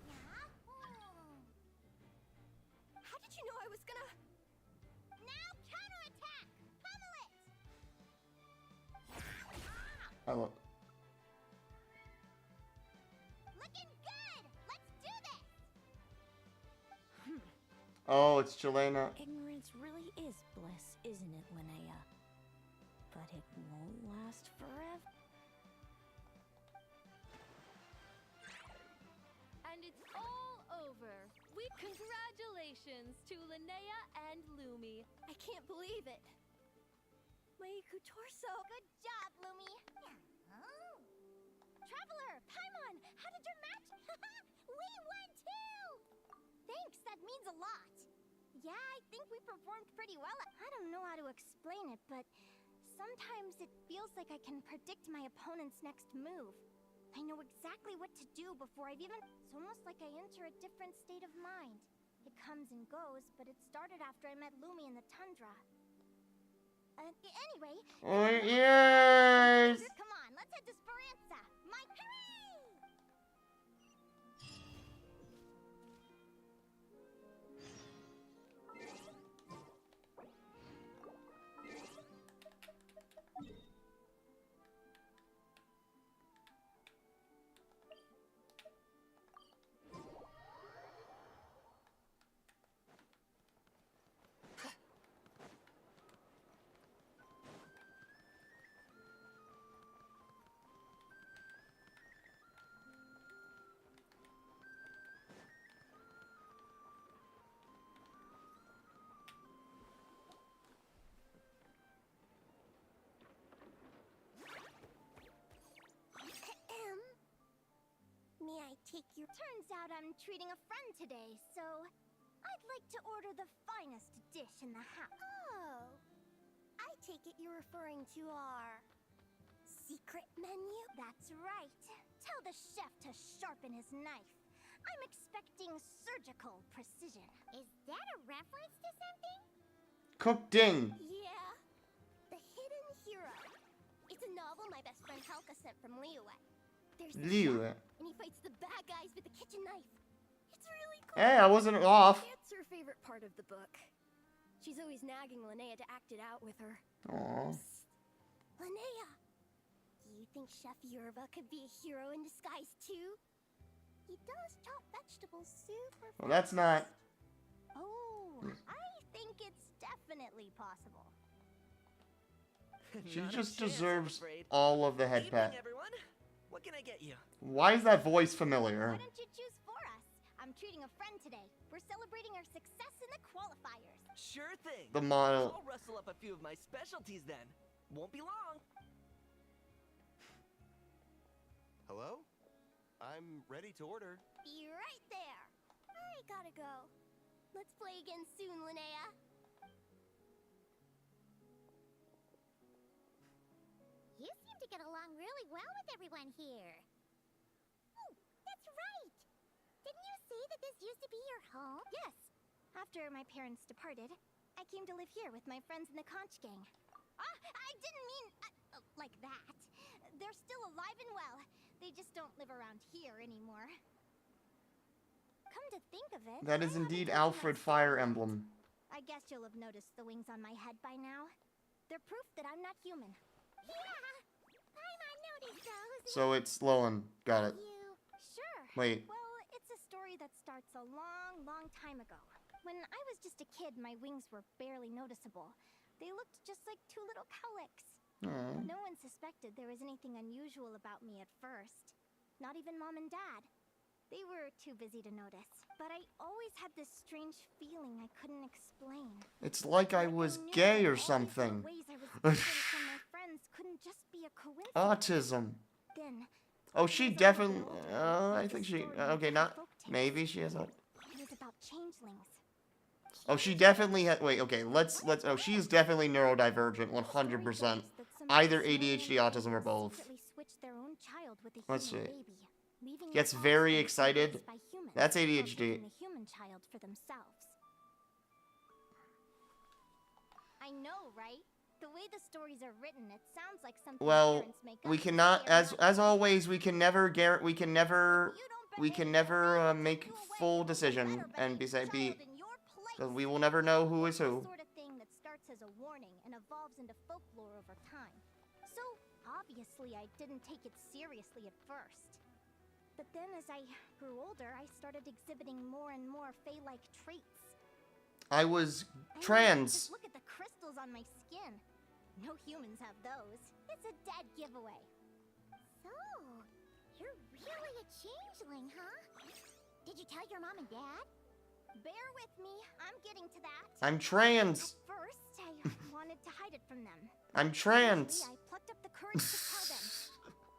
[SPEAKER 4] Yeah?
[SPEAKER 6] How did you know I was gonna...
[SPEAKER 4] Now counterattack! Pummel it!
[SPEAKER 2] I love.
[SPEAKER 4] Looking good! Let's do this!
[SPEAKER 2] Oh, it's Jelena.
[SPEAKER 6] Ignorance really is bliss, isn't it, Linnea? But it won't last forever.
[SPEAKER 1] And it's all over. Congratulations to Linnea and Lumi.
[SPEAKER 6] I can't believe it. My Iku torso.
[SPEAKER 4] Good job, Lumi. Oh. Traveler, Paimon, how did your match? We won too! Thanks, that means a lot. Yeah, I think we performed pretty well.
[SPEAKER 6] I don't know how to explain it, but sometimes it feels like I can predict my opponent's next move. I know exactly what to do before I've even... It's almost like I enter a different state of mind. It comes and goes, but it started after I met Lumi in the tundra. Anyway...
[SPEAKER 2] Oh, yes!
[SPEAKER 4] Come on, let's head to Speranza. My hooray!
[SPEAKER 6] May I take your... Turns out I'm treating a friend today, so... I'd like to order the finest dish in the house. Oh. I take it you're referring to our... secret menu? That's right. Tell the chef to sharpen his knife. I'm expecting surgical precision.
[SPEAKER 4] Is that a reference to something?
[SPEAKER 2] Cookding.
[SPEAKER 6] Yeah. The Hidden Hero. It's a novel my best friend Helka sent from Liyue. There's the
[SPEAKER 2] Liyue.
[SPEAKER 6] chef, and he fights the bad guys with the kitchen knife. It's really cool.
[SPEAKER 2] Hey, I wasn't off.
[SPEAKER 6] It's her favorite part of the book. She's always nagging Linnea to act it out with her.
[SPEAKER 2] Aww.
[SPEAKER 6] Psst. Linnea, do you think Chef Yerba could be a hero in disguise too? He does chop vegetables super fast.
[SPEAKER 2] Well, that's not.
[SPEAKER 6] Oh, I think it's definitely possible.
[SPEAKER 2] She
[SPEAKER 5] Not a
[SPEAKER 2] just
[SPEAKER 5] chance, I'm
[SPEAKER 2] deserves
[SPEAKER 5] afraid.
[SPEAKER 2] all of the head
[SPEAKER 5] Evening,
[SPEAKER 2] pat.
[SPEAKER 5] everyone. What can I get you?
[SPEAKER 2] Why is that voice familiar?
[SPEAKER 6] Why don't you choose for us? I'm treating a friend today. We're celebrating our success in the qualifiers.
[SPEAKER 5] Sure thing.
[SPEAKER 2] The model.
[SPEAKER 5] I'll rustle up a few of my specialties then. Won't be long.
[SPEAKER 9] Hello? I'm ready to order.
[SPEAKER 6] Be right there. I gotta go. Let's play again soon, Linnea.
[SPEAKER 4] You seem to get along really well with everyone here. Oh, that's right. Didn't you say that this used to be your home?
[SPEAKER 6] Yes. After my parents departed, I came to live here with my friends in the conch gang. Ah, I didn't mean like that. They're still alive and well. They just don't live around here anymore. Come to think of it,
[SPEAKER 2] That is
[SPEAKER 6] I haven't
[SPEAKER 2] indeed
[SPEAKER 6] taken
[SPEAKER 2] Alfred
[SPEAKER 6] that
[SPEAKER 2] Fire
[SPEAKER 6] step.
[SPEAKER 2] Emblem.
[SPEAKER 6] I guess you'll have noticed the wings on my head by now. They're proof that I'm not human.
[SPEAKER 4] Yeah. Paimon noticed those.
[SPEAKER 2] So it's Lowen. Got it.
[SPEAKER 4] You.
[SPEAKER 6] Sure.
[SPEAKER 2] Wait.
[SPEAKER 6] Well, it's a story that starts a long, long time ago. When I was just a kid, my wings were barely noticeable. They looked just like two little cowlicks.
[SPEAKER 2] Aw.
[SPEAKER 6] No one suspected there was anything unusual about me at first. Not even Mom and Dad. They were too busy to notice. But I always had this strange feeling I couldn't explain.
[SPEAKER 2] It's like I was
[SPEAKER 6] knew
[SPEAKER 2] gay or
[SPEAKER 6] all these
[SPEAKER 2] something.
[SPEAKER 6] ways I was different from my friends couldn't just be a coincidence.
[SPEAKER 2] Autism.
[SPEAKER 6] Then,
[SPEAKER 2] Oh, she definitely. I think she. Okay, not. Maybe she has a.
[SPEAKER 4] It was about changelings.
[SPEAKER 2] Oh, she definitely had. Wait, okay. Let's. Oh, she's definitely neurodivergent, 100%. Either ADHD, autism, or both. Let's see. Gets very excited. That's ADHD.
[SPEAKER 4] I know, right? The way the stories are written, it sounds like something
[SPEAKER 2] Well,
[SPEAKER 4] parents make up
[SPEAKER 2] we
[SPEAKER 4] to
[SPEAKER 2] cannot.
[SPEAKER 4] scare
[SPEAKER 2] As
[SPEAKER 4] us.
[SPEAKER 2] always, we can never guarantee. We can never make full decision and be. Because we will never know who is who.
[SPEAKER 4] The sort of thing that starts as a warning and evolves into folklore over time. So, obviously, I didn't take it seriously at first. But then as I grew older, I started exhibiting more and more Fae-like traits.
[SPEAKER 2] I was
[SPEAKER 4] I mean,
[SPEAKER 2] trans.
[SPEAKER 4] just look at the crystals on my skin. No humans have those. It's a dead giveaway. So, you're really a changeling, huh? Did you tell your mom and dad? Bear with me, I'm getting to that.
[SPEAKER 2] I'm trans.
[SPEAKER 4] At first, I wanted to hide it from them.
[SPEAKER 2] I'm trans.
[SPEAKER 4] Eventually, I plucked up the courage to tell them.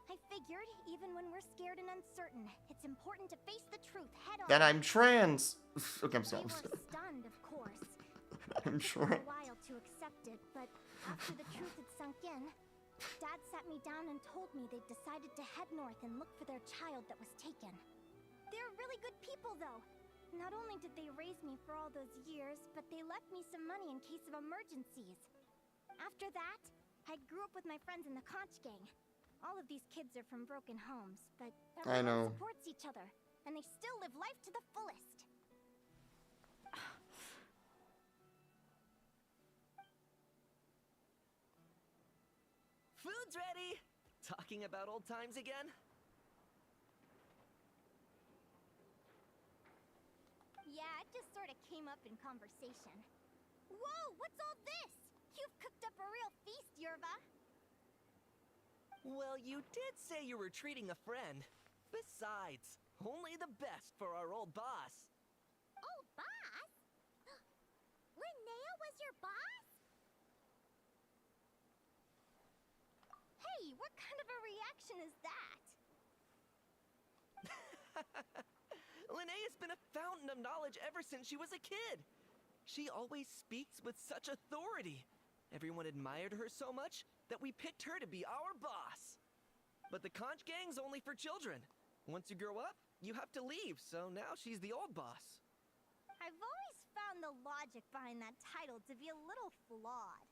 [SPEAKER 4] I figured, even when we're scared and uncertain, it's important to face the truth head on.
[SPEAKER 2] Then I'm trans. Okay, I'm
[SPEAKER 4] They
[SPEAKER 2] sorry.
[SPEAKER 4] were stunned, of course.
[SPEAKER 2] I'm
[SPEAKER 4] It
[SPEAKER 2] sure.
[SPEAKER 4] took a while to accept it, but after the truth had sunk in, Dad sat me down and told me they'd decided to head north and look for their child that was taken. They're really good people, though. Not only did they raise me for all those years, but they left me some money in case of emergencies. After that, I grew up with my friends in the Conch Gang. All of these kids are from broken homes, but
[SPEAKER 2] I know.
[SPEAKER 4] everyone supports each other, and they still live life to the fullest.
[SPEAKER 5] Food's ready! Talking about old times again?
[SPEAKER 4] Yeah, it just sort of came up in conversation. Whoa, what's all this? You've cooked up a real feast, Yerva.
[SPEAKER 5] Well, you did say you were treating a friend. Besides, only the best for our old boss.
[SPEAKER 4] Old boss? Linnea was your boss? Hey, what kind of a reaction is that?
[SPEAKER 5] Linnea's been a fountain of knowledge ever since she was a kid. She always speaks with such authority. Everyone admired her so much that we picked her to be our boss. But the Conch Gang's only for children. Once you grow up, you have to leave, so now she's the old boss.
[SPEAKER 4] I've always found the logic behind that title to be a little flawed.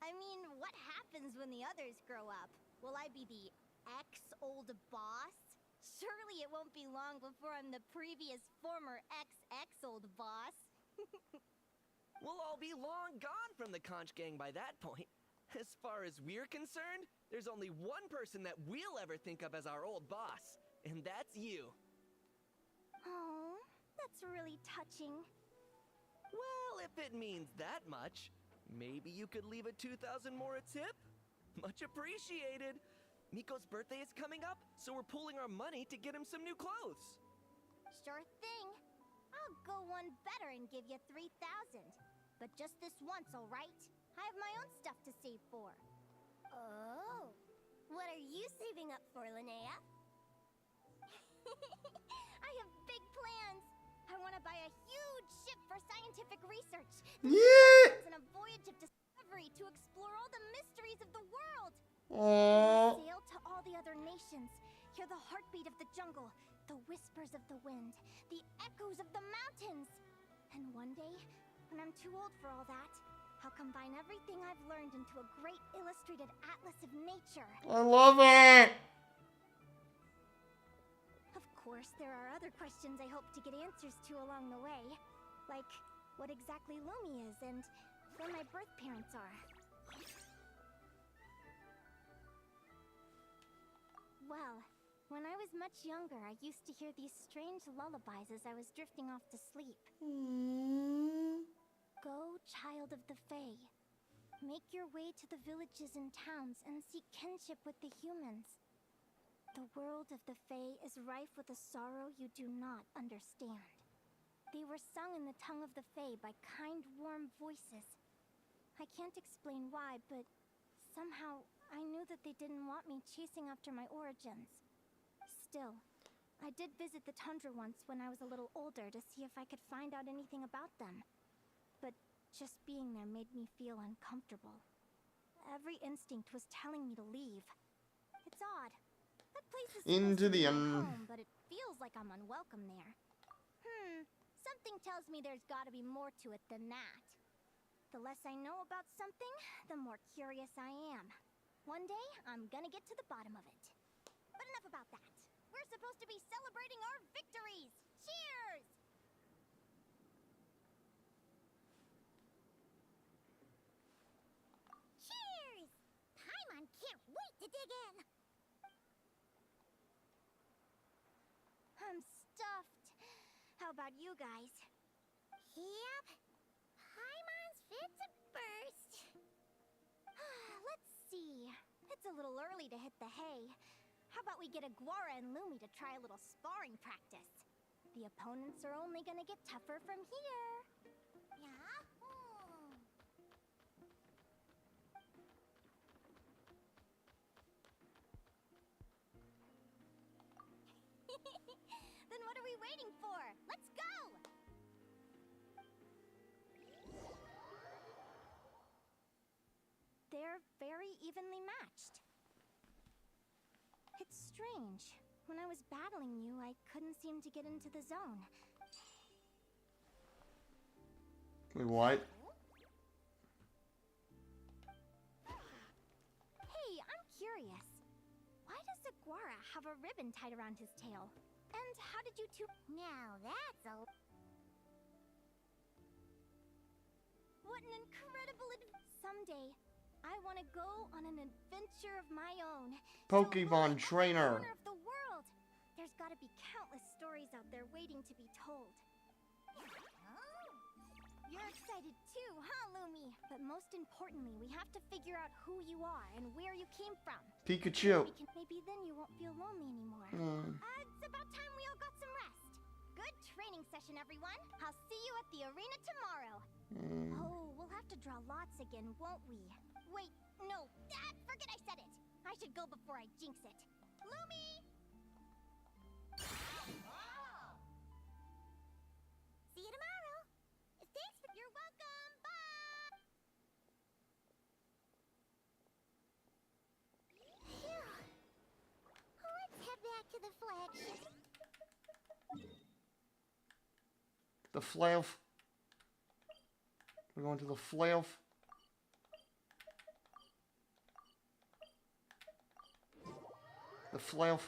[SPEAKER 4] I mean, what happens when the others grow up? Will I be the ex-old boss? Surely it won't be long before I'm the previous former ex-old boss.
[SPEAKER 5] We'll all be long gone from the Conch Gang by that point. As far as we're concerned, there's only one person that we'll ever think of as our old boss, and that's you.
[SPEAKER 4] Oh, that's really touching.
[SPEAKER 5] Well, if it means that much, maybe you could leave a 2,000 more a tip? Much appreciated. Miko's birthday is coming up, so we're pooling our money to get him some new clothes.
[SPEAKER 4] Sure thing. I'll go one better and give you 3,000. But just this once, all right? I have my own stuff to save for. Oh. What are you saving up for, Linnea? I have big plans. I want to buy a huge ship for scientific research.
[SPEAKER 2] Yeah.
[SPEAKER 4] And a voyage of discovery to explore all the mysteries of the world.
[SPEAKER 2] Aww.
[SPEAKER 4] Sail to all the other nations. Hear the heartbeat of the jungle, the whispers of the wind, the echoes of the mountains. And one day, when I'm too old for all that, I'll combine everything I've learned into a great illustrated atlas of nature.
[SPEAKER 2] I love it.
[SPEAKER 4] Of course, there are other questions I hope to get answers to along the way. Like, what exactly Lumi is and where my birth parents are. Well, when I was much younger, I used to hear these strange lullabies as I was drifting off to sleep. Go, child of the Fae. Make your way to the villages and towns and seek kinship with the humans. The world of the Fae is rife with a sorrow you do not understand. They were sung in the tongue of the Fae by kind, warm voices. I can't explain why, but somehow I knew that they didn't want me chasing after my origins. still. I did visit the tundra once when I was a little older to see if I could find out anything about them. But just being there made me feel uncomfortable. Every instinct was telling me to leave. It's odd. That place is supposed to be my home, but it feels like I'm unwelcome there. Something tells me there's gotta be more to it than that. The less I know about something, the more curious I am. One day, I'm gonna get to the bottom of it. But enough about that. We're supposed to be celebrating our victories! Cheers! Cheers! Paimon can't wait to dig in! I'm stuffed. How about you guys? Yep. Paimon's fit to burst. Let's see. It's a little early to hit the hay. How about we get Aguara and Lumi to try a little sparring practice? The opponents are only gonna get tougher from here. Yahoo! Then what are we waiting for? Let's go! They're very evenly matched. It's strange. When I was battling you, I couldn't seem to get into the zone.
[SPEAKER 2] Wait, what?
[SPEAKER 4] Hey, I'm curious. Why does Aguara have a ribbon tied around his tail? And how did you two... Now that's a... What an incredible someday, I want to go on an adventure of my own.
[SPEAKER 2] Pokemon trainer.
[SPEAKER 4] Corner of the world. There's got to be countless stories out there waiting to be told. You're excited too, huh, Lumi? But most importantly, we have to figure out who you are and where you came from.
[SPEAKER 2] Pikachu.
[SPEAKER 4] Maybe then you won't feel lonely anymore. It's about time we all got some rest. Good training session, everyone. I'll see you at the arena tomorrow. Oh, we'll have to draw lots again, won't we? Wait, no. Forget I said it. I should go before I jinx it. Lumi! See you tomorrow. Thanks for... You're welcome. Bye! Phew. Let's head back to the flagship.
[SPEAKER 2] The flail. We're going to the flail. The flail.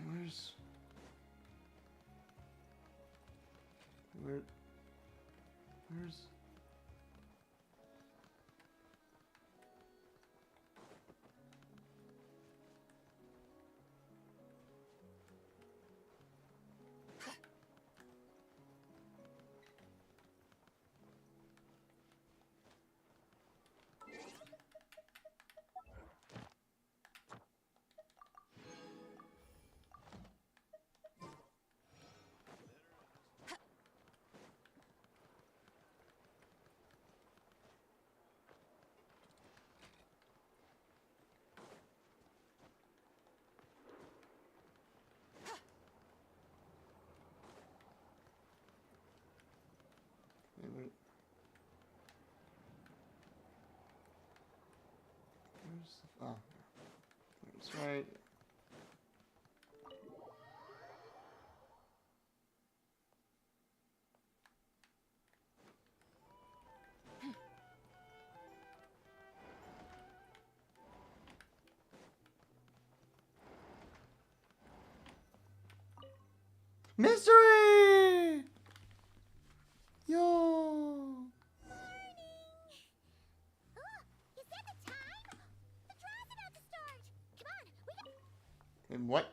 [SPEAKER 2] Where's... Oh, that's right. Mystery! Yo!
[SPEAKER 4] Morning! Oh, is that the time? The draw's about to start! Come on, we got...
[SPEAKER 2] And what?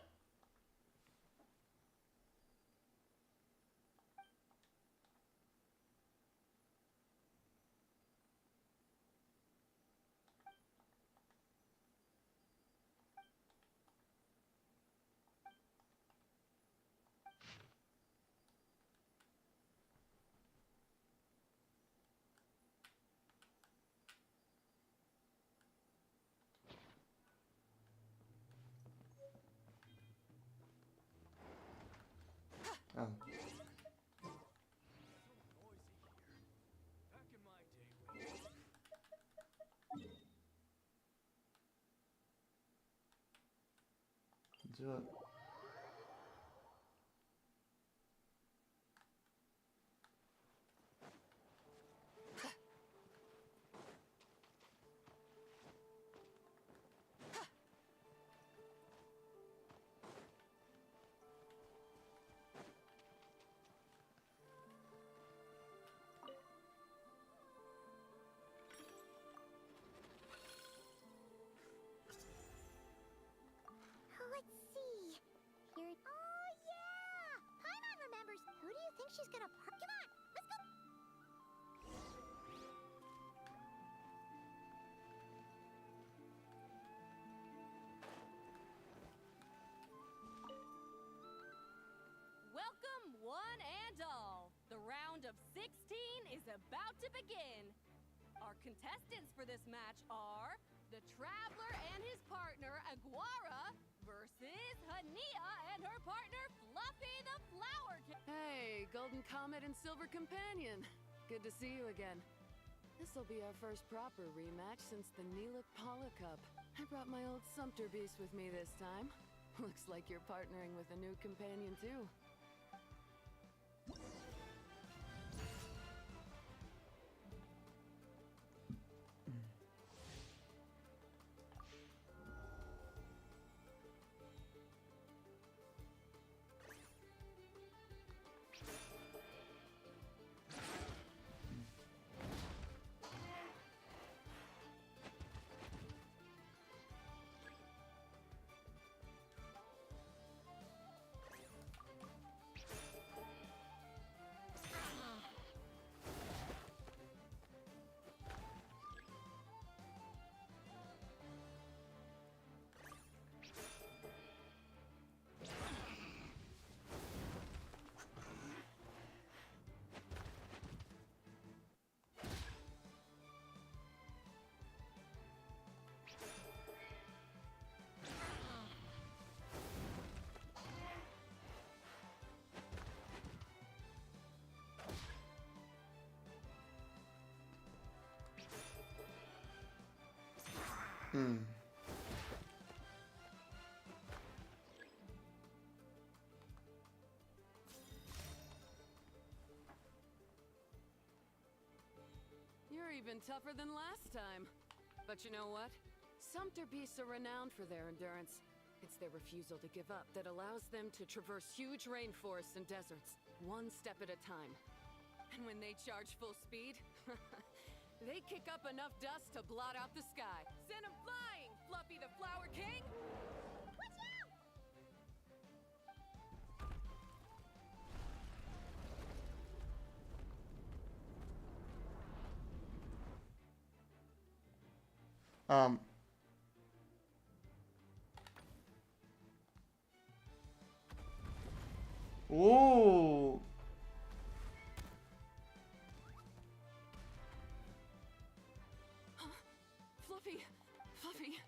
[SPEAKER 2] Oh. Do it.
[SPEAKER 4] Let's see. Here. Oh, yeah! Paimon remembers. Who do you think she's gonna park? Come on, let's go.
[SPEAKER 1] Welcome, one and all. The round of 16 is about to begin. Our contestants for this match are the Traveler and his partner, Aguara, versus Linnea and her partner, Fluffy the Flower King.
[SPEAKER 10] Hey, Golden Comet and Silver Companion. Good to see you again. This'll be our first proper rematch since the Neela Paula Cup. I brought my old Sumpter Beast with me this time. Looks like you're partnering with a new companion, too. You're even tougher than last time. But you know what? Sumpter beasts are renowned for their endurance. It's their refusal to give up that allows them to traverse huge rainforests and deserts, one step at a time. And when they charge full speed, they kick up enough dust to blot out the sky. Send them flying, Fluffy the Flower King!
[SPEAKER 4] Watch out!
[SPEAKER 2] Ooh.
[SPEAKER 10] Fluffy! Fluffy!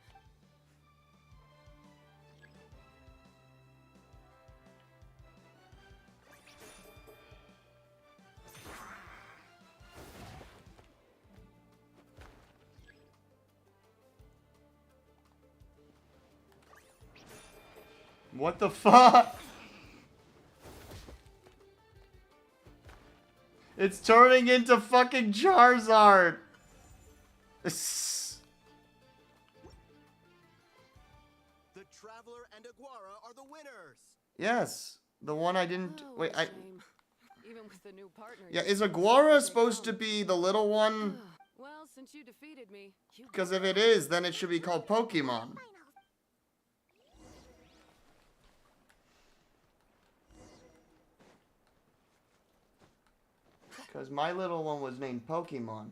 [SPEAKER 2] What the fuck? It's turning into fucking Charizard.
[SPEAKER 9] The Traveler and Aguara are the winners.
[SPEAKER 2] Yes, the one I didn't.
[SPEAKER 10] Oh,
[SPEAKER 2] Wait,
[SPEAKER 10] what a
[SPEAKER 2] I.
[SPEAKER 10] shame. Even with the new partner.
[SPEAKER 2] Yeah,
[SPEAKER 10] you
[SPEAKER 2] is
[SPEAKER 10] still
[SPEAKER 2] Aguara
[SPEAKER 10] take
[SPEAKER 2] supposed to
[SPEAKER 10] home.
[SPEAKER 2] be the little one?
[SPEAKER 10] Well, since you defeated me, you
[SPEAKER 2] Because if it is, then it should be called Pokemon.
[SPEAKER 4] Finals.
[SPEAKER 2] Because my little one was named Pokemon.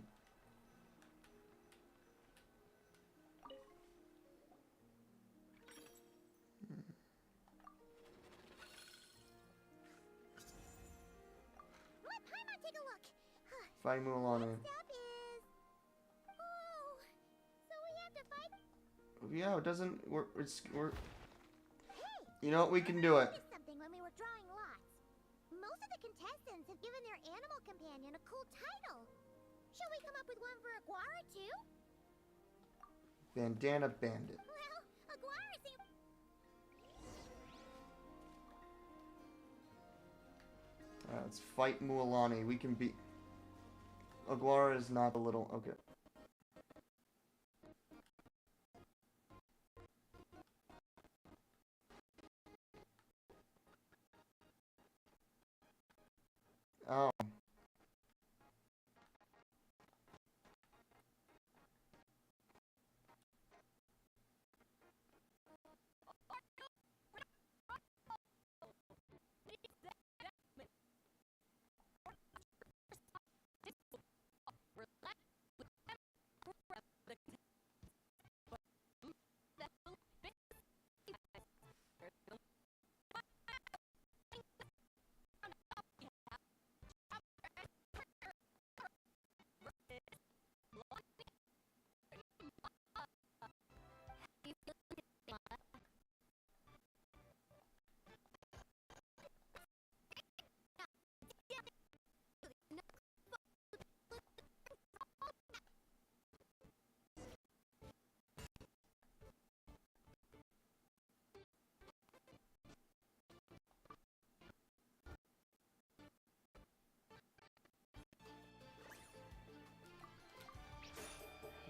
[SPEAKER 4] Let Paimon take a look.
[SPEAKER 2] Fight Mulan.
[SPEAKER 4] Step is. Oh, so we have to fight.
[SPEAKER 2] Yeah, it doesn't. We're.
[SPEAKER 4] Hey,
[SPEAKER 2] You know what? We can do it.
[SPEAKER 4] noticed something when we were drawing lots. Most of the contestants have given their animal companion a cool title. Shall we come up with one for Aguara too?
[SPEAKER 2] Bandana Bandit.
[SPEAKER 4] Well, Aguara seems.
[SPEAKER 2] Let's fight Mualani. We can beat. Aguara is not a little. Okay. Oh.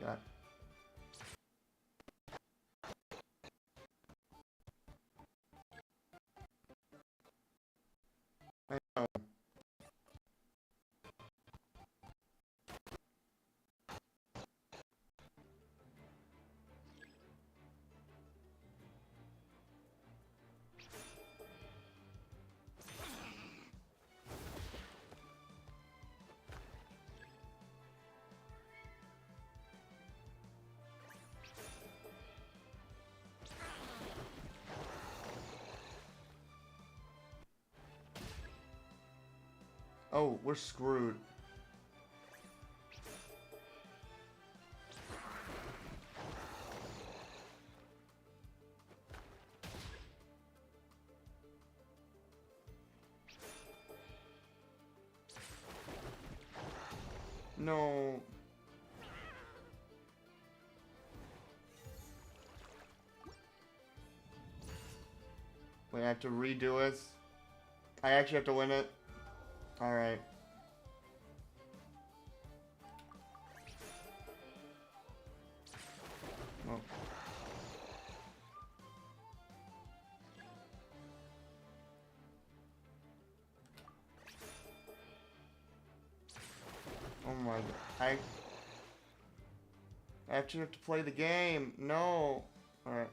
[SPEAKER 2] Yeah. I know. Oh, we're screwed. No. Wait, I have to redo it? I actually have to win it? Alright. Oh. Oh my god. I actually have to play the game. No. Alright.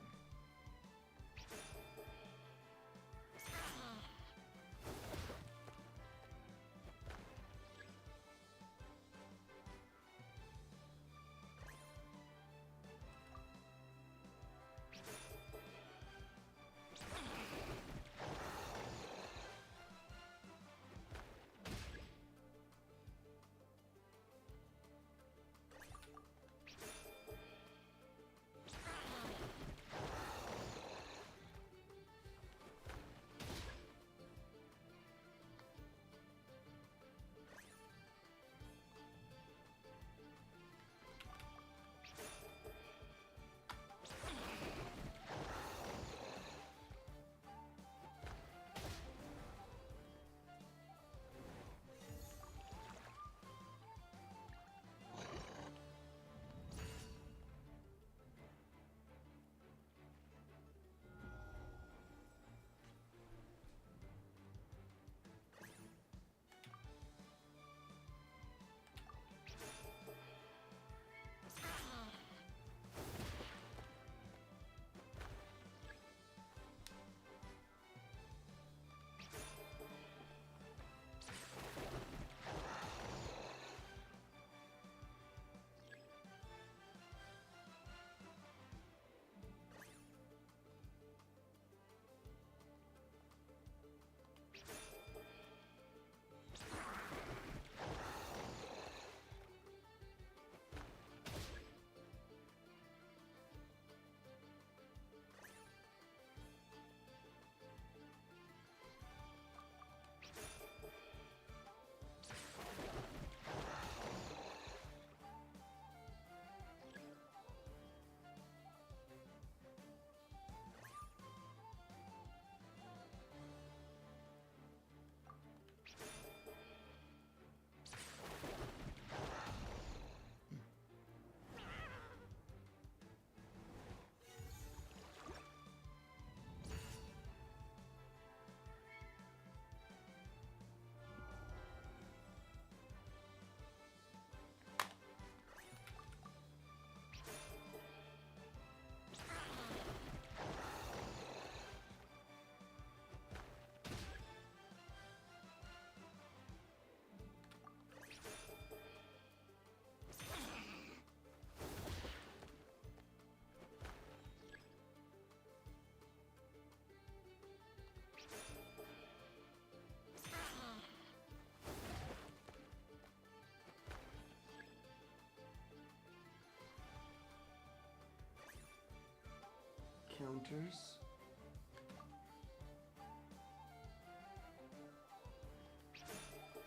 [SPEAKER 2] hunters.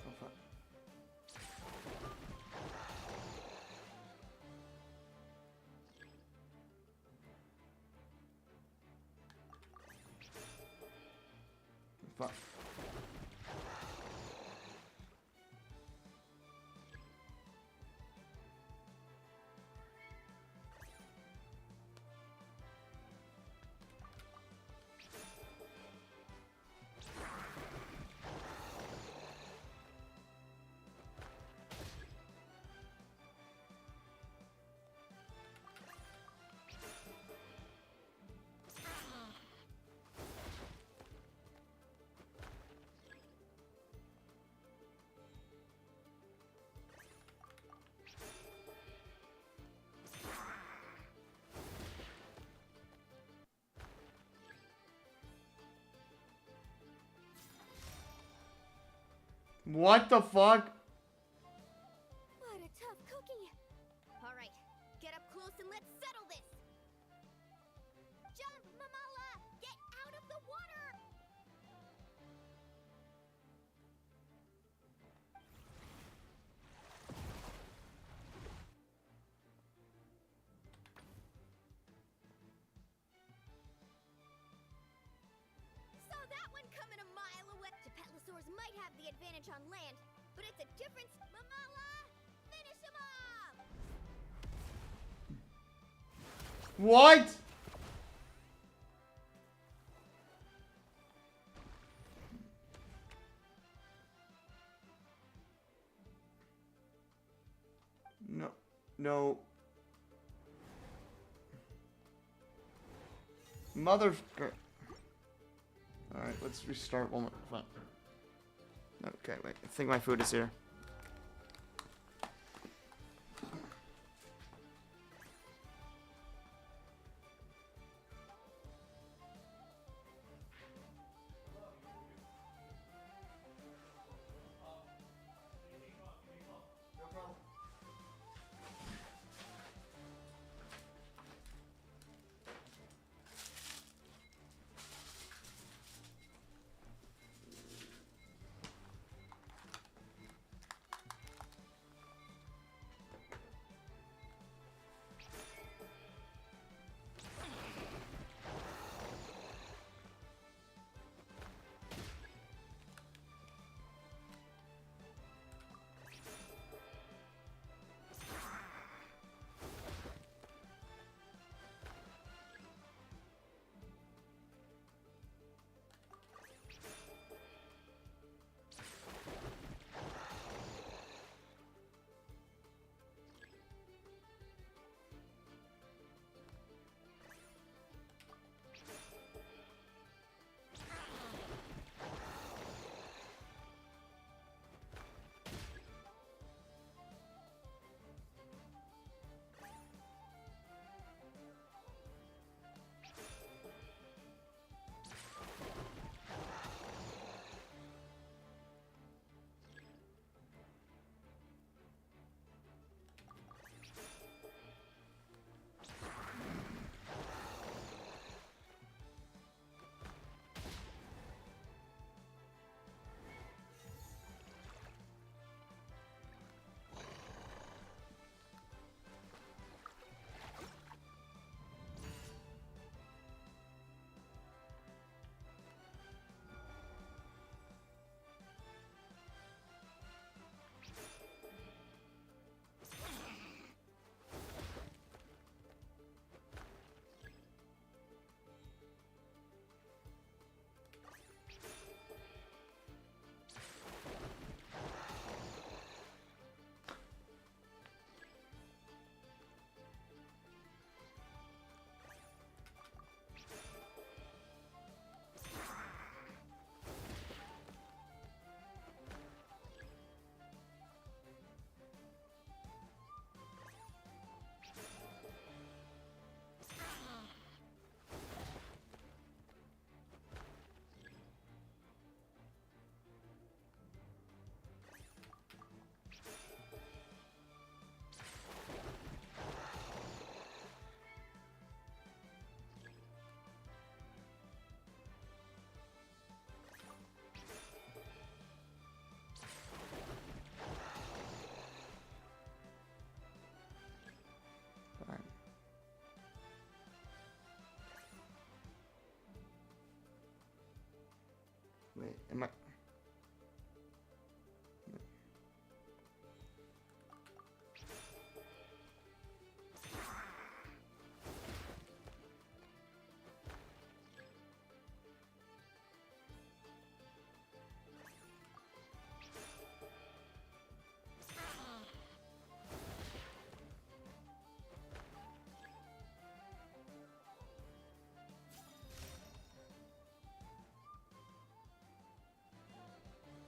[SPEAKER 2] Oh, fuck. Fuck. What the fuck?
[SPEAKER 6] What a tough cookie. All right, get up close and let's settle this. Jump, Mamala! Get out of the water! Saw that one coming a mile away. Gepetlosaurs might have the advantage on land, but it's a difference. Mamala! Finish him off!
[SPEAKER 2] What? No. No. Motherfucker. Alright, let's restart one more. Fine. Okay, wait. I think my food is here. Am I...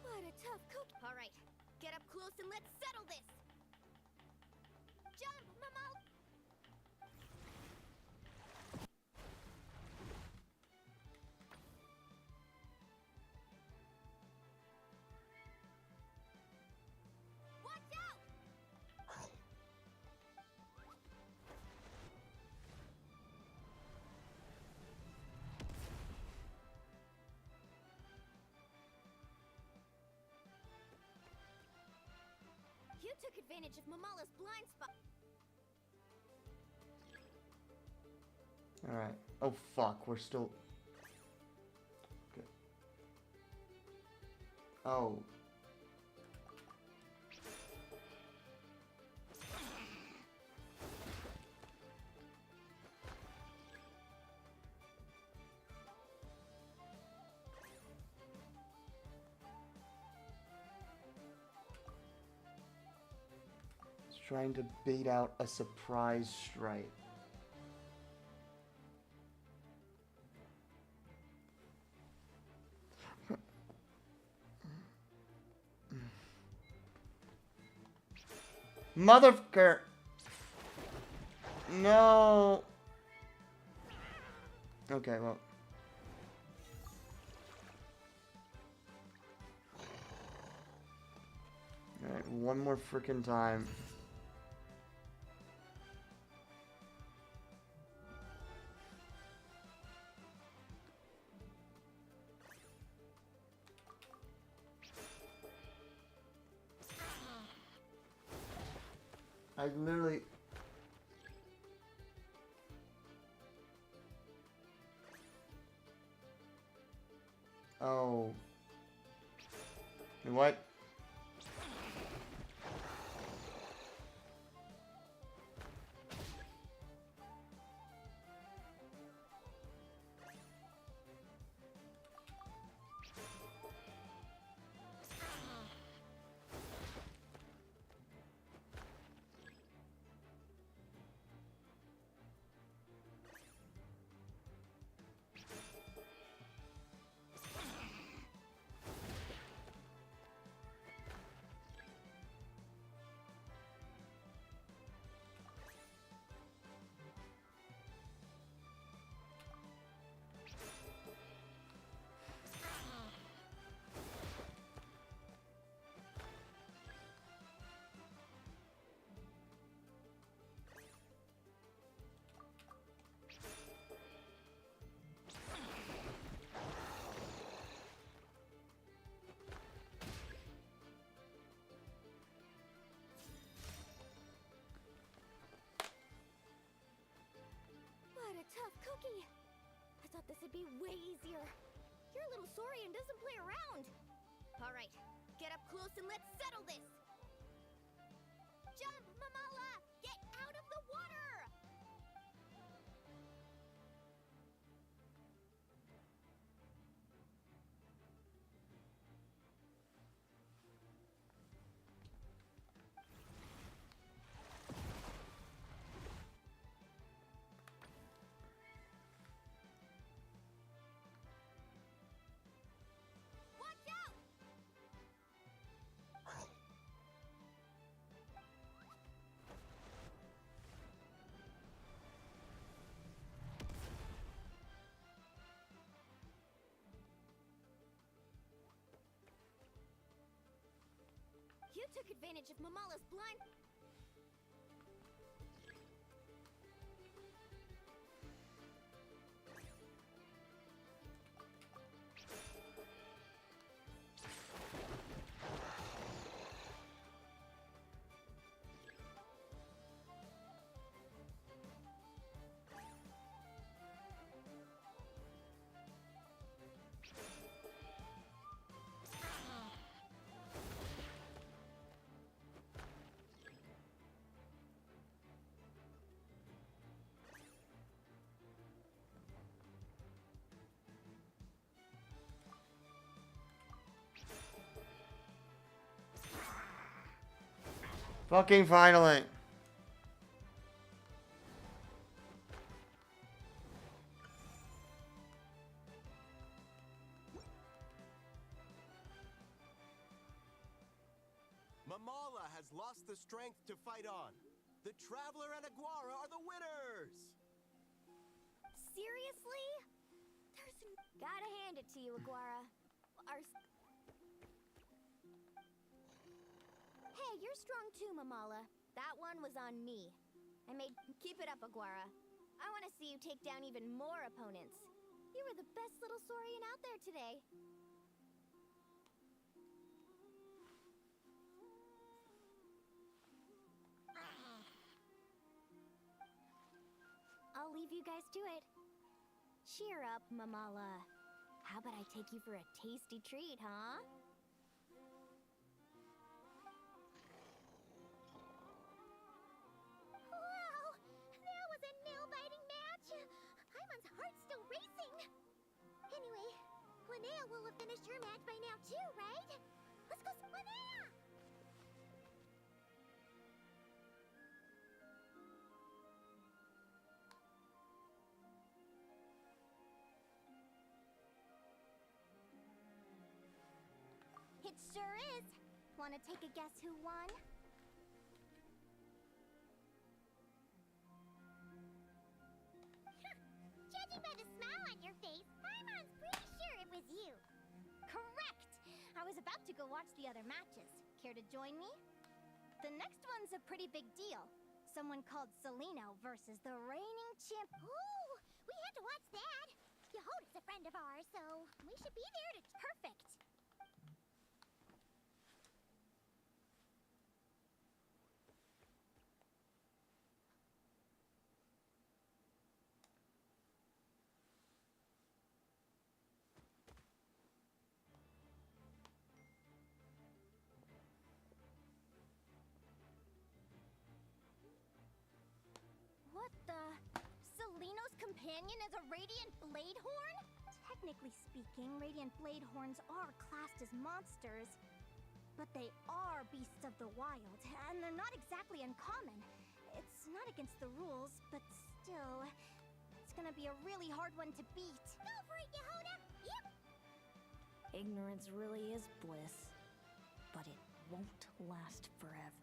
[SPEAKER 6] What a tough cook. All right, get up close and let's settle this. Jump, Momo! Watch out! You took advantage of Mamala's blind spot.
[SPEAKER 2] Alright. Oh, fuck. We're still... Okay. Oh. It's trying to bait out a surprise strike. Motherfucker! No! Okay, well. Alright, one more freaking time. I literally... Oh. What?
[SPEAKER 6] What a tough cookie. I thought this would be way easier. Your little Saurian doesn't play around. All right, get up close and let's settle this. Jump, Mamala! Get out of the water! Watch out! You took advantage of Mamala's blind...
[SPEAKER 2] Fucking finally.
[SPEAKER 9] Mamala has lost the strength to fight on. The Traveler and Aguara are the winners!
[SPEAKER 6] Seriously? Gotta hand it to you, Aguara. Hey, you're strong too, Mamala. That one was on me. Keep it up, Aguara. I want to see you take down even more opponents. You were the best little Saurian out there today. I'll leave you guys to it. Cheer up, Mamala. How about I take you for a tasty treat, huh?
[SPEAKER 4] Wow! That was a nail-biting match! Paimon's heart's still racing! Anyway, Linnea will have finished her match by now too, right? Let's go, Linnea! It sure is. Wanna take a guess who won? Judging by the smile on your face, Paimon's pretty sure it was you. Correct! I was about to go watch the other matches. Care to join me? The next one's a pretty big deal. Someone called Celino versus the reigning champ. Ooh! We had to watch that! Yehoda's a friend of ours, so we should be there to... Perfect! What the? Celino's companion is a Radiant Bladehorn? Technically speaking, Radiant Bladehorns are classed as monsters. But they are beasts of the wild, and they're not exactly uncommon. It's not against the rules, but still, it's gonna be a really hard one to beat. Go for it, Yehoda! Yep!
[SPEAKER 6] Ignorance really is bliss, but it won't last forever.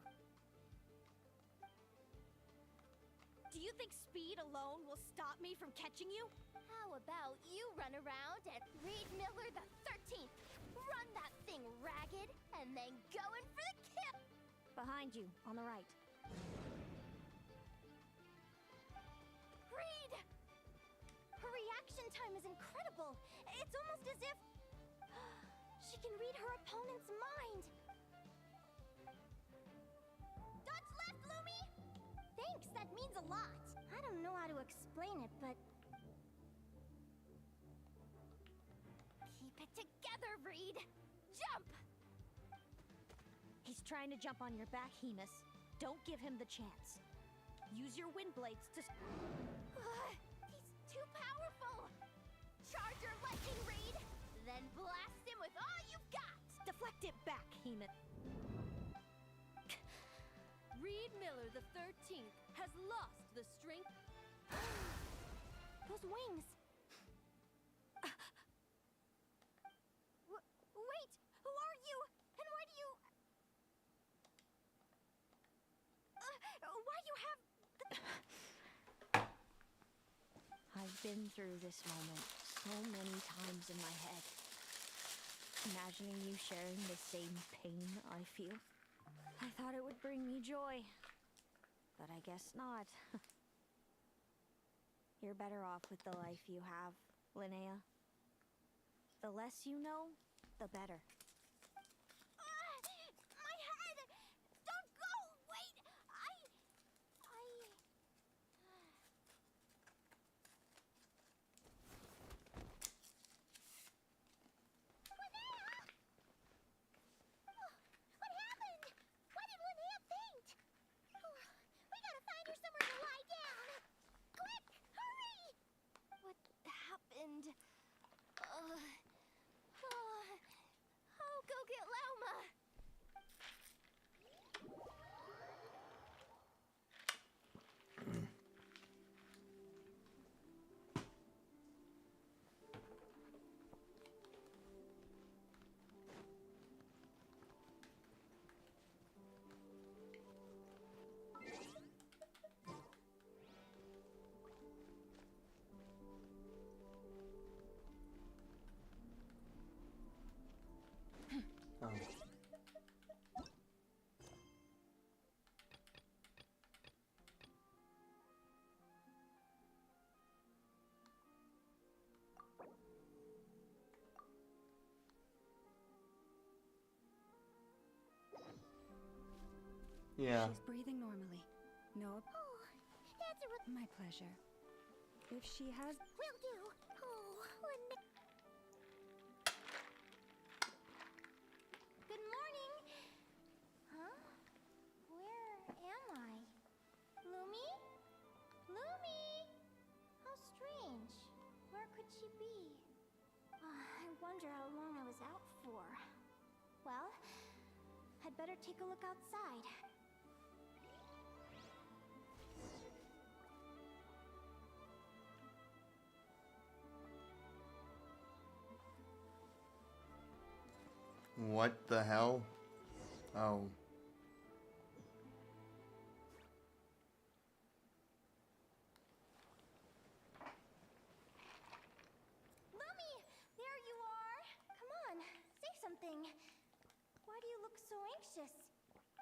[SPEAKER 4] Do you think speed alone will stop me from catching you?
[SPEAKER 6] How about you run around and Reed Miller the 13th? Run that thing ragged, and then go in for the kill!
[SPEAKER 4] Behind you, on the right.
[SPEAKER 6] Reed!
[SPEAKER 4] Her reaction time is incredible. It's almost as if she can read her opponent's mind. Dodge left, Lumi! Thanks, that means a lot. I don't know how to explain it, but...
[SPEAKER 6] Keep it together, Reed! Jump!
[SPEAKER 4] He's trying to jump on your back, Hemus. Don't give him the chance. Use your wind blades to...
[SPEAKER 6] He's too powerful! Charge your lightning, Reed! Then blast him with all you've got!
[SPEAKER 4] Deflect it back, Hemus.
[SPEAKER 1] Reed Miller the 13th has lost the strength.
[SPEAKER 4] Those wings. Wait! Who are you? And why do you... why you have...
[SPEAKER 6] I've been through this moment so many times in my head. Imagining you sharing the same pain I feel. I thought it would bring me joy. But I guess not. You're better off with the life you have, Linnea. The less you know, the better.
[SPEAKER 4] My head! Don't go! Wait! Linnea! What happened? Why did Linnea faint? We gotta find her somewhere to lie down! Quick! Hurry!
[SPEAKER 6] What happened?
[SPEAKER 2] Yeah.
[SPEAKER 8] She's breathing normally. No,
[SPEAKER 4] Oh, answer with
[SPEAKER 8] my pleasure. If she has...
[SPEAKER 4] will do. Oh, Linnea. Good morning. Huh? Where am I? Lumi? Lumi! How strange. Where could she be? I wonder how long I was out for. Well, I'd better take a look outside.
[SPEAKER 2] What the hell? Oh.
[SPEAKER 4] Lumi! There you are! Come on, say something. Why do you look so anxious?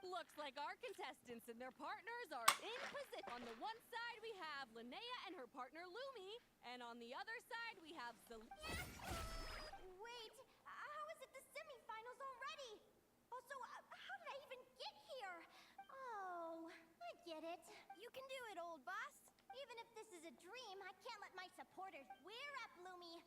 [SPEAKER 1] Looks like our contestants and their partners are in position. On the one side, we have Linnea and her partner Lumi, and on the other side, we have
[SPEAKER 4] Wait, how is it the semifinals already? Also, how did I even get here? Oh, I get it. You can do it, old boss. Even if this is a dream, I can't let my supporters wear up, Lumi.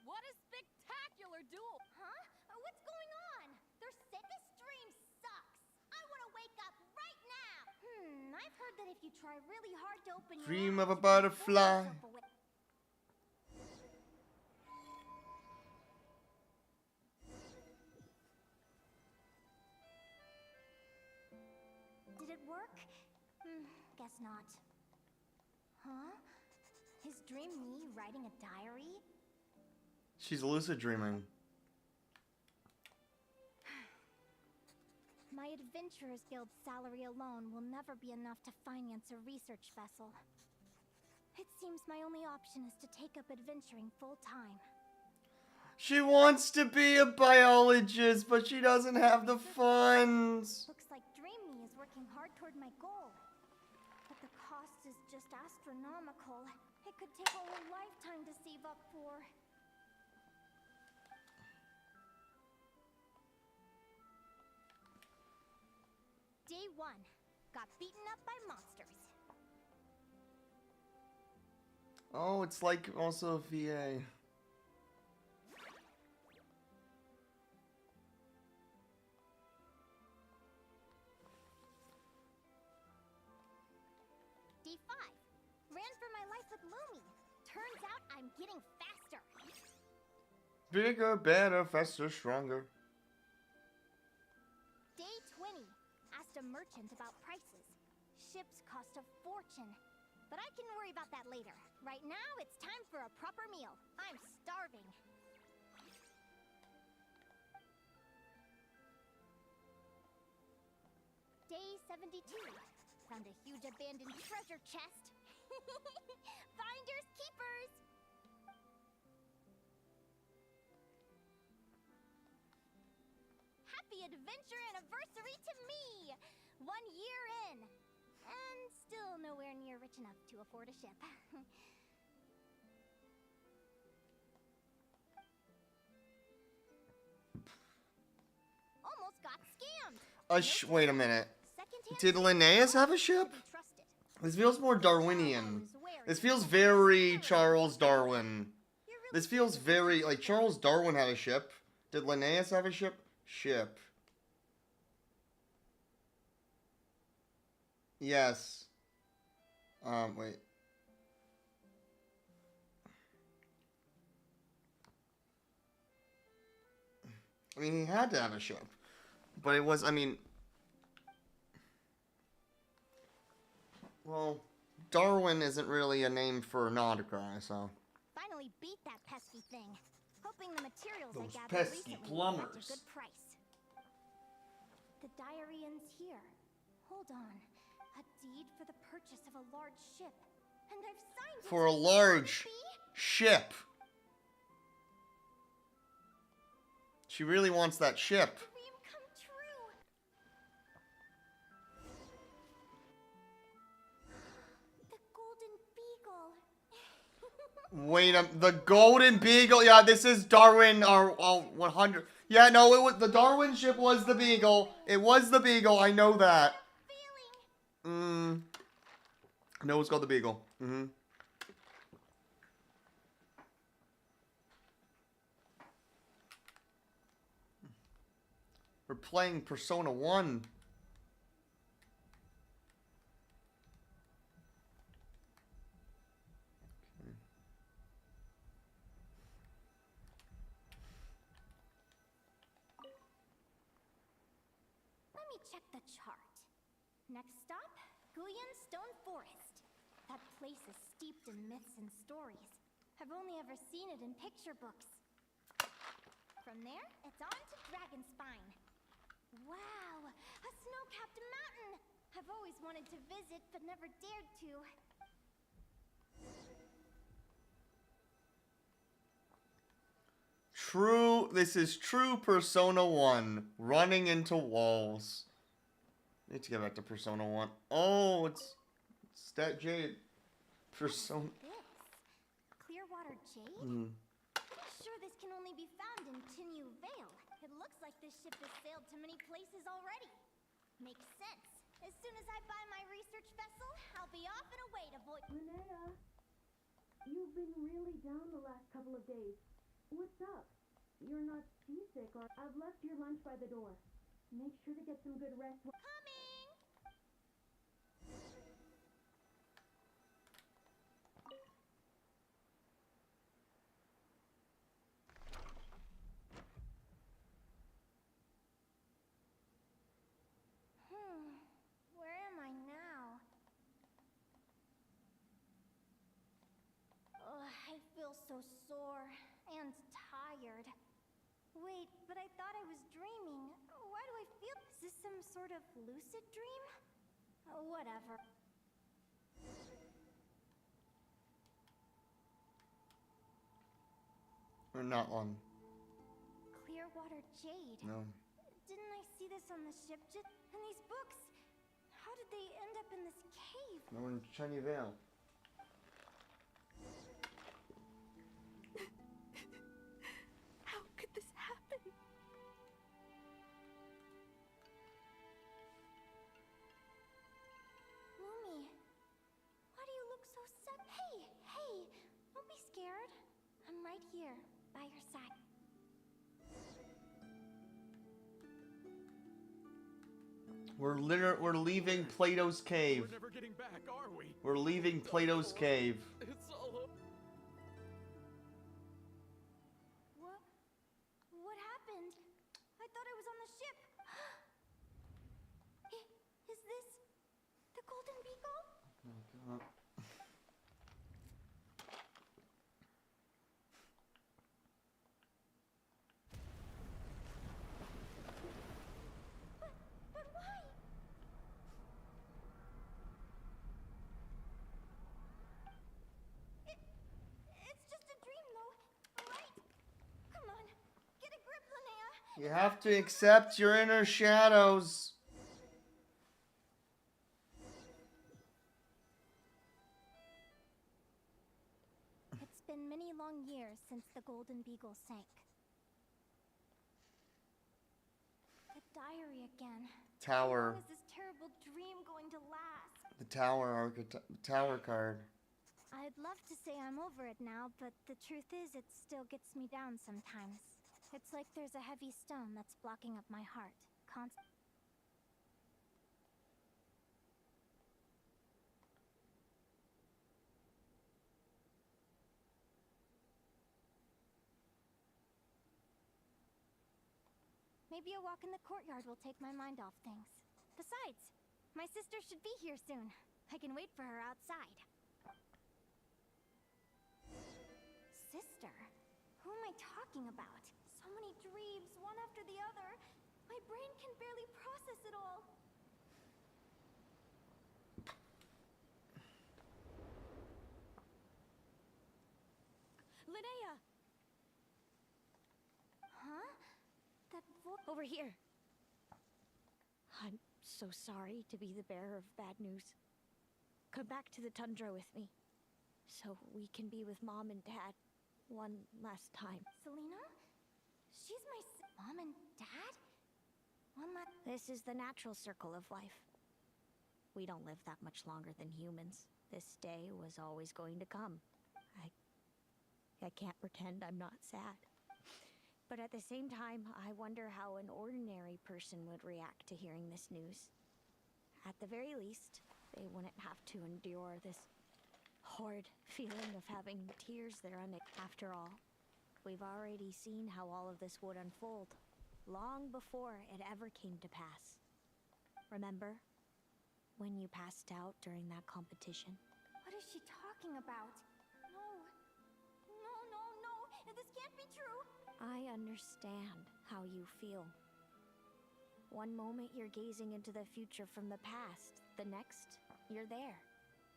[SPEAKER 1] What a spectacular duel!
[SPEAKER 4] Huh? What's going on? They're said this dream sucks. I want to wake up right now. I've heard that if you try really hard to open your
[SPEAKER 2] Dream
[SPEAKER 4] eyes,
[SPEAKER 2] of a
[SPEAKER 4] you can pull
[SPEAKER 2] butterfly.
[SPEAKER 4] yourself away. Did it work? Guess not. Huh? Is Dream me writing a diary?
[SPEAKER 2] She's lucid dreaming.
[SPEAKER 4] My Adventurers Guild salary alone will never be enough to finance a research vessel. It seems my only option is to take up adventuring full time.
[SPEAKER 2] She wants to be a biologist, but she doesn't have the funds.
[SPEAKER 4] Looks like Dream Me is working hard toward my goal. But the cost is just astronomical. It could take a whole lifetime to save up for. Day 1. Got beaten up by monsters.
[SPEAKER 2] Oh, it's like also VA.
[SPEAKER 4] Day 5. Ran for my life with Lumi. Turns out I'm getting faster.
[SPEAKER 2] Bigger, better, faster, stronger.
[SPEAKER 4] Day 20. Asked a merchant about prices. Ships cost a fortune. But I can worry about that later. Right now, it's time for a proper meal. I'm starving. Day 72. Found a huge abandoned treasure chest. Finders keepers! Happy adventure anniversary to me! 1 year in. And still nowhere near rich enough to afford a ship. Almost got scammed.
[SPEAKER 2] Wait a minute.
[SPEAKER 4] Secondhand
[SPEAKER 2] Did Linnaeus have a ship?
[SPEAKER 4] trusted.
[SPEAKER 2] This feels more Darwinian. This feels very Charles Darwin. This feels very, like, Charles Darwin had a ship. Did Linnaeus have a ship? Ship. Yes. Wait. I mean, he had to have a ship. But it was, I mean... Well, Darwin isn't really a name for a nautical guy, so...
[SPEAKER 4] Finally beat that pesky thing. Hoping the materials
[SPEAKER 2] Those
[SPEAKER 4] I gathered
[SPEAKER 2] pesky
[SPEAKER 4] recently will fetch
[SPEAKER 2] plumbers.
[SPEAKER 4] a good price. The diary ends here. Hold on. A deed for the purchase of a large ship. And I've signed it.
[SPEAKER 2] For a large ship. She really wants that ship.
[SPEAKER 4] Dream come true. The Golden Beagle.
[SPEAKER 2] Wait, the Golden Beagle. Yeah, this is Darwin, or 100. Yeah, no, it was the Darwin ship was the Beagle. It was the Beagle. I know that. No, it's called the Beagle. We're playing Persona 1.
[SPEAKER 4] Let me check the chart. Next stop, Guyan Stone Forest. That place is steeped in myths and stories. I've only ever seen it in picture books. From there, it's on to Dragonspine. Wow, a snow-capped mountain! I've always wanted to visit, but never dared to.
[SPEAKER 2] True, this is true Persona 1. Running into walls. Need to get back to Persona 1. Oh, it's that Jade. Persona.
[SPEAKER 4] This? Clearwater Jade? Sure, this can only be found in Tinyu Vale. It looks like this ship has sailed to many places already. Makes sense. As soon as I buy my research vessel, I'll be off and away to
[SPEAKER 3] Linnea, you've been really down the last couple of days. What's up? You're not seasick or... I've left your lunch by the door. Make sure to get some good rest.
[SPEAKER 4] Coming! Where am I now? Oh, I feel so sore and tired. Wait, but I thought I was dreaming. Why do I feel... Is this some sort of lucid dream? Whatever.
[SPEAKER 2] Or not one.
[SPEAKER 4] Clearwater Jade.
[SPEAKER 2] No.
[SPEAKER 4] Didn't I see this on the ship? And these books? How did they end up in this cave?
[SPEAKER 2] No, in Chinese Vale.
[SPEAKER 3] How could this happen?
[SPEAKER 4] Lumi, why do you look so sad? Hey, don't be scared. I'm right here, by your side.
[SPEAKER 2] We're leaving Plato's cave.
[SPEAKER 11] We're never getting back, are we?
[SPEAKER 2] We're leaving Plato's cave.
[SPEAKER 11] It's all over.
[SPEAKER 4] What happened? I thought I was on the ship. Is this the Golden Beagle?
[SPEAKER 2] Oh, God.
[SPEAKER 4] But why? It's just a dream, though, right? Come on, get a grip, Linnea.
[SPEAKER 2] You have to accept your inner shadows.
[SPEAKER 4] It's been many long years since the Golden Beagle sank. The diary again.
[SPEAKER 2] Tower.
[SPEAKER 4] How long is this terrible dream going to last?
[SPEAKER 2] The tower card.
[SPEAKER 4] I'd love to say I'm over it now, but the truth is it still gets me down sometimes. It's like there's a heavy stone that's blocking up my heart. Maybe a walk in the courtyard will take my mind off things. Besides, my sister should be here soon. I can wait for her outside. Sister? Who am I talking about? So many dreams, one after the other. My brain can barely process it all.
[SPEAKER 6] Linnea!
[SPEAKER 4] Huh? That voice...
[SPEAKER 6] Over here. I'm so sorry to be the bearer of bad news. Come back to the tundra with me, so we can be with Mom and Dad one last time.
[SPEAKER 4] Selena? She's my mom and dad?
[SPEAKER 6] This is the natural circle of life. We don't live that much longer than humans. This day was always going to come. I can't pretend I'm not sad. But at the same time, I wonder how an ordinary person would react to hearing this news. At the very least, they wouldn't have to endure this horrid feeling of having tears that are After all, we've already seen how all of this would unfold, long before it ever came to pass. Remember? When you passed out during that competition?
[SPEAKER 4] What is she talking about? No. This can't be true.
[SPEAKER 6] I understand how you feel. One moment you're gazing into the future from the past. The next, you're there,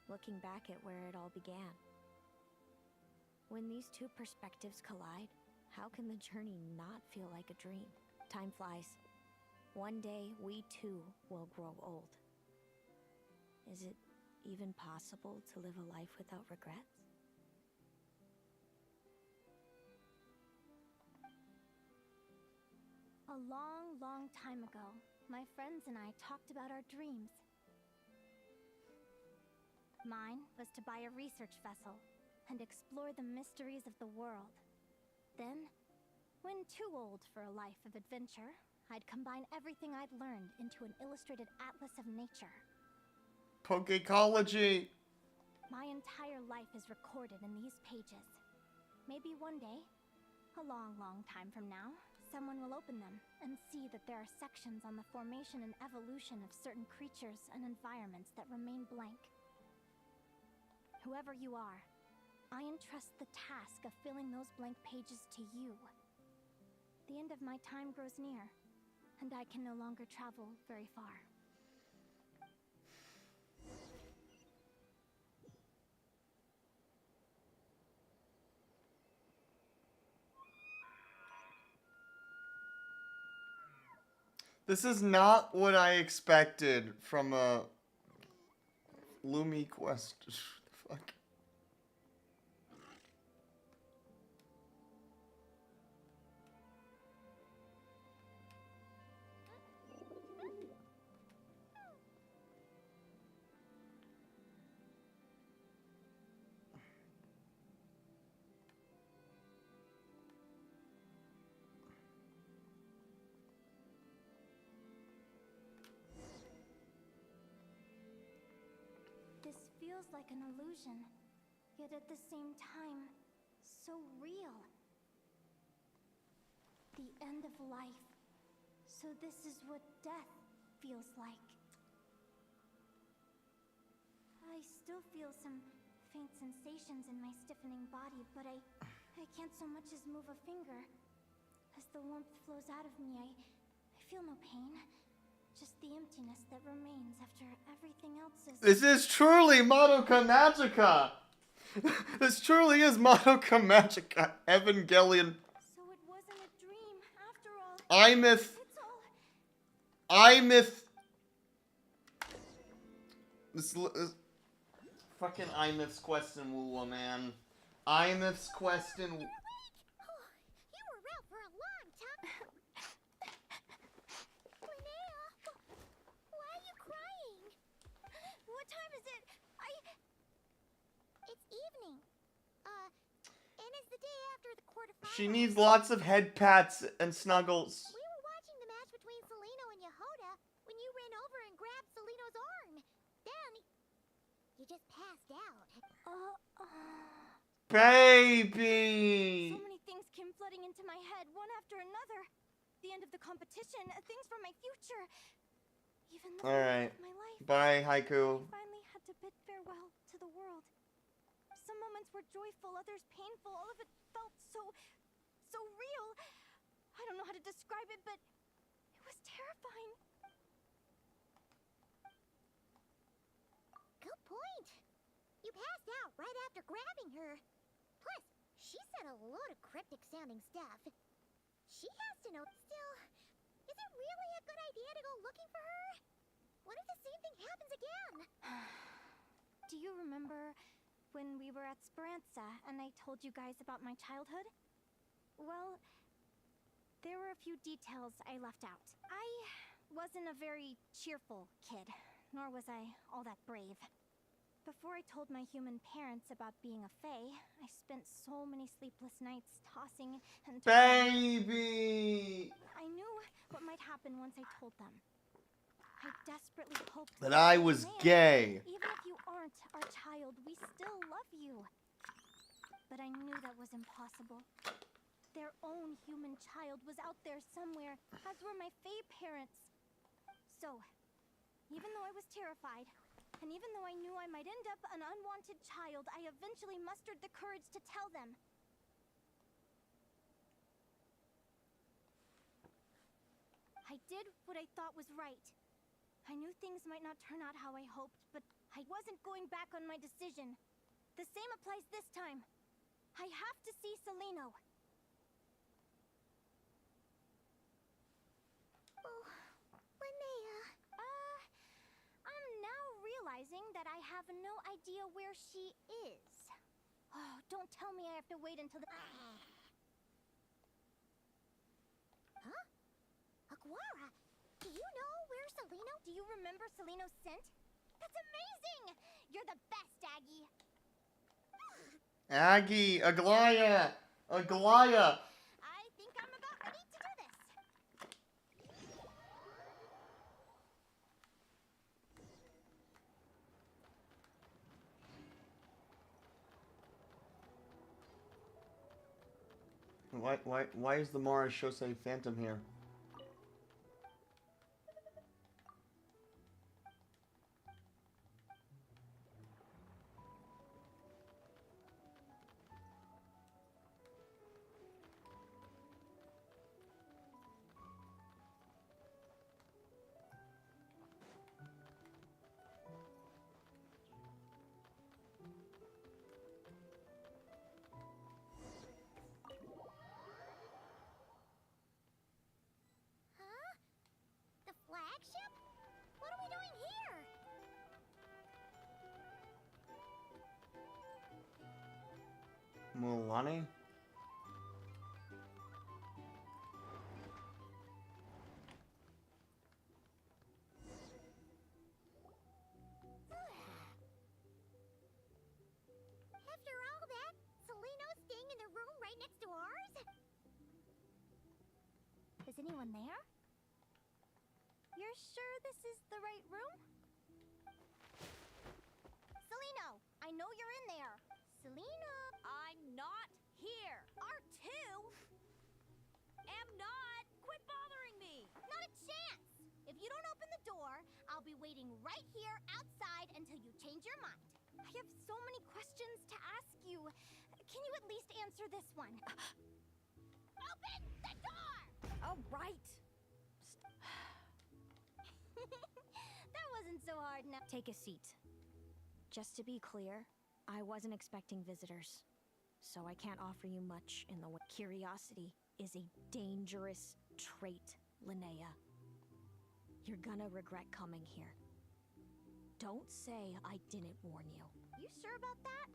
[SPEAKER 6] looking back at where it all began. When these two perspectives collide, how can the journey not feel like a dream? Time flies. One day, we too will grow old. Is it even possible to live a life without regrets?
[SPEAKER 4] A long time ago, my friends and I talked about our dreams. Mine was to buy a research vessel and explore the mysteries of the world. Then, when too old for a life of adventure, I'd combine everything I'd learned into an illustrated atlas of nature.
[SPEAKER 2] Pokecology!
[SPEAKER 4] My entire life is recorded in these pages. Maybe one day, a long time from now, someone will open them and see that there are sections on the formation and evolution of certain creatures and environments that remain blank. Whoever you are, I entrust the task of filling those blank pages to you. The end of my time grows near, and I can no longer travel very far.
[SPEAKER 2] This is not what I expected from a Lumi quest. Fuck.
[SPEAKER 4] This feels like an illusion, yet at the same time, so real. The end of life. So this is what death feels like. I still feel some faint sensations in my stiffening body, but I can't so much as move a finger. As the warmth flows out of me, I feel no pain. Just the emptiness that remains after everything else is...
[SPEAKER 2] This is truly Madoka Magica! This truly is Madoka Magica Evangelion.
[SPEAKER 4] So it wasn't a dream, after all.
[SPEAKER 2] Imith. This fucking Imith's quest in Woowa, man. Imith's quest in...
[SPEAKER 4] You were out for a long time. Linnea, why are you crying? What time is it? It's evening. And it's the day after the quarterfinals.
[SPEAKER 2] She needs lots of head pats and snuggles.
[SPEAKER 4] We were watching the match between Celino and Yehoda when you ran over and grabbed Celino's arm. Then, you just passed out.
[SPEAKER 2] Baby!
[SPEAKER 4] So many things came flooding into my head, one after another. The end of the competition, things from my future. Even the
[SPEAKER 2] Alright.
[SPEAKER 4] of my life.
[SPEAKER 2] Bye, Haiku.
[SPEAKER 4] I finally had to bid farewell to the world. Some moments were joyful, others painful. All of it felt so real. I don't know how to describe it, but it was terrifying. Good point. You passed out right after grabbing her. Plus, she said a load of cryptic sounding stuff. She has to know. Still, is it really a good idea to go looking for her? What if the same thing happens again? Do you remember when we were at Speranza and I told you guys about my childhood? Well, There were a few details I left out. I wasn't a very cheerful kid, nor was I all that brave. Before I told my human parents about being a fae, I spent so many sleepless nights tossing and turning.
[SPEAKER 2] Baby!
[SPEAKER 4] I knew what might happen once I told them. I desperately hoped
[SPEAKER 2] That I was gay.
[SPEAKER 4] Even if you aren't our child, we still love you. But I knew that was impossible. Their own human child was out there somewhere, as were my fae parents. So, even though I was terrified, and even though I knew I might end up an unwanted child, I eventually mustered the courage to tell them. I did what I thought was right. I knew things might not turn out how I hoped, but I wasn't going back on my decision. The same applies this time. I have to see Celino. Oh, Linnea. I'm now realizing that I have no idea where she is. Oh, don't tell me I have to wait until the... Huh? Aguara, do you know where Celino? Do you remember Celino's scent? That's amazing! You're the best, Aggie.
[SPEAKER 2] Aggie, Aglaya, Aglaya.
[SPEAKER 4] I think I'm about ready to do this.
[SPEAKER 2] Why is the Mara Shosei Phantom here?
[SPEAKER 4] Huh? The flagship? What are we doing here?
[SPEAKER 2] Mulani?
[SPEAKER 4] After all that, Celino's staying in the room right next to ours? Is anyone there? You're sure this is the right room? Celino, I know you're in there. Celino. I'm not here. R2? Am not. Quit bothering me. Not a chance. If you don't open the door, I'll be waiting right here outside until you change your mind. I have so many questions to ask you. Can you at least answer this one? Open the door!
[SPEAKER 6] All right.
[SPEAKER 4] That wasn't so hard now.
[SPEAKER 6] Take a seat. Just to be clear, I wasn't expecting visitors, so I can't offer you much in the way. Curiosity is a dangerous trait, Linnea. You're gonna regret coming here. Don't say I didn't warn you.
[SPEAKER 4] You sure about that?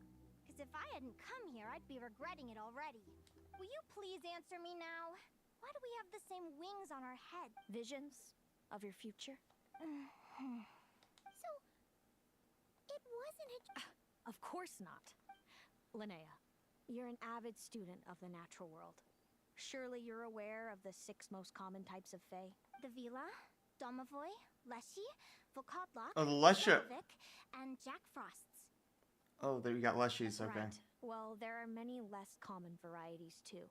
[SPEAKER 4] Because if I hadn't come here, I'd be regretting it already. Will you please answer me now? Why do we have the same wings on our head?
[SPEAKER 6] Visions of your future?
[SPEAKER 4] So, it wasn't a...
[SPEAKER 6] Of course not. Linnea, you're an avid student of the natural world. Surely you're aware of the 6 most common types of fae?
[SPEAKER 4] The Vila, Domovoy, Leshy, Volkodlok,
[SPEAKER 2] Oh, the Lesha.
[SPEAKER 4] and Jack Frosts.
[SPEAKER 2] Oh, there you got Leshies, okay.
[SPEAKER 6] Right. Well, there are many less common varieties too.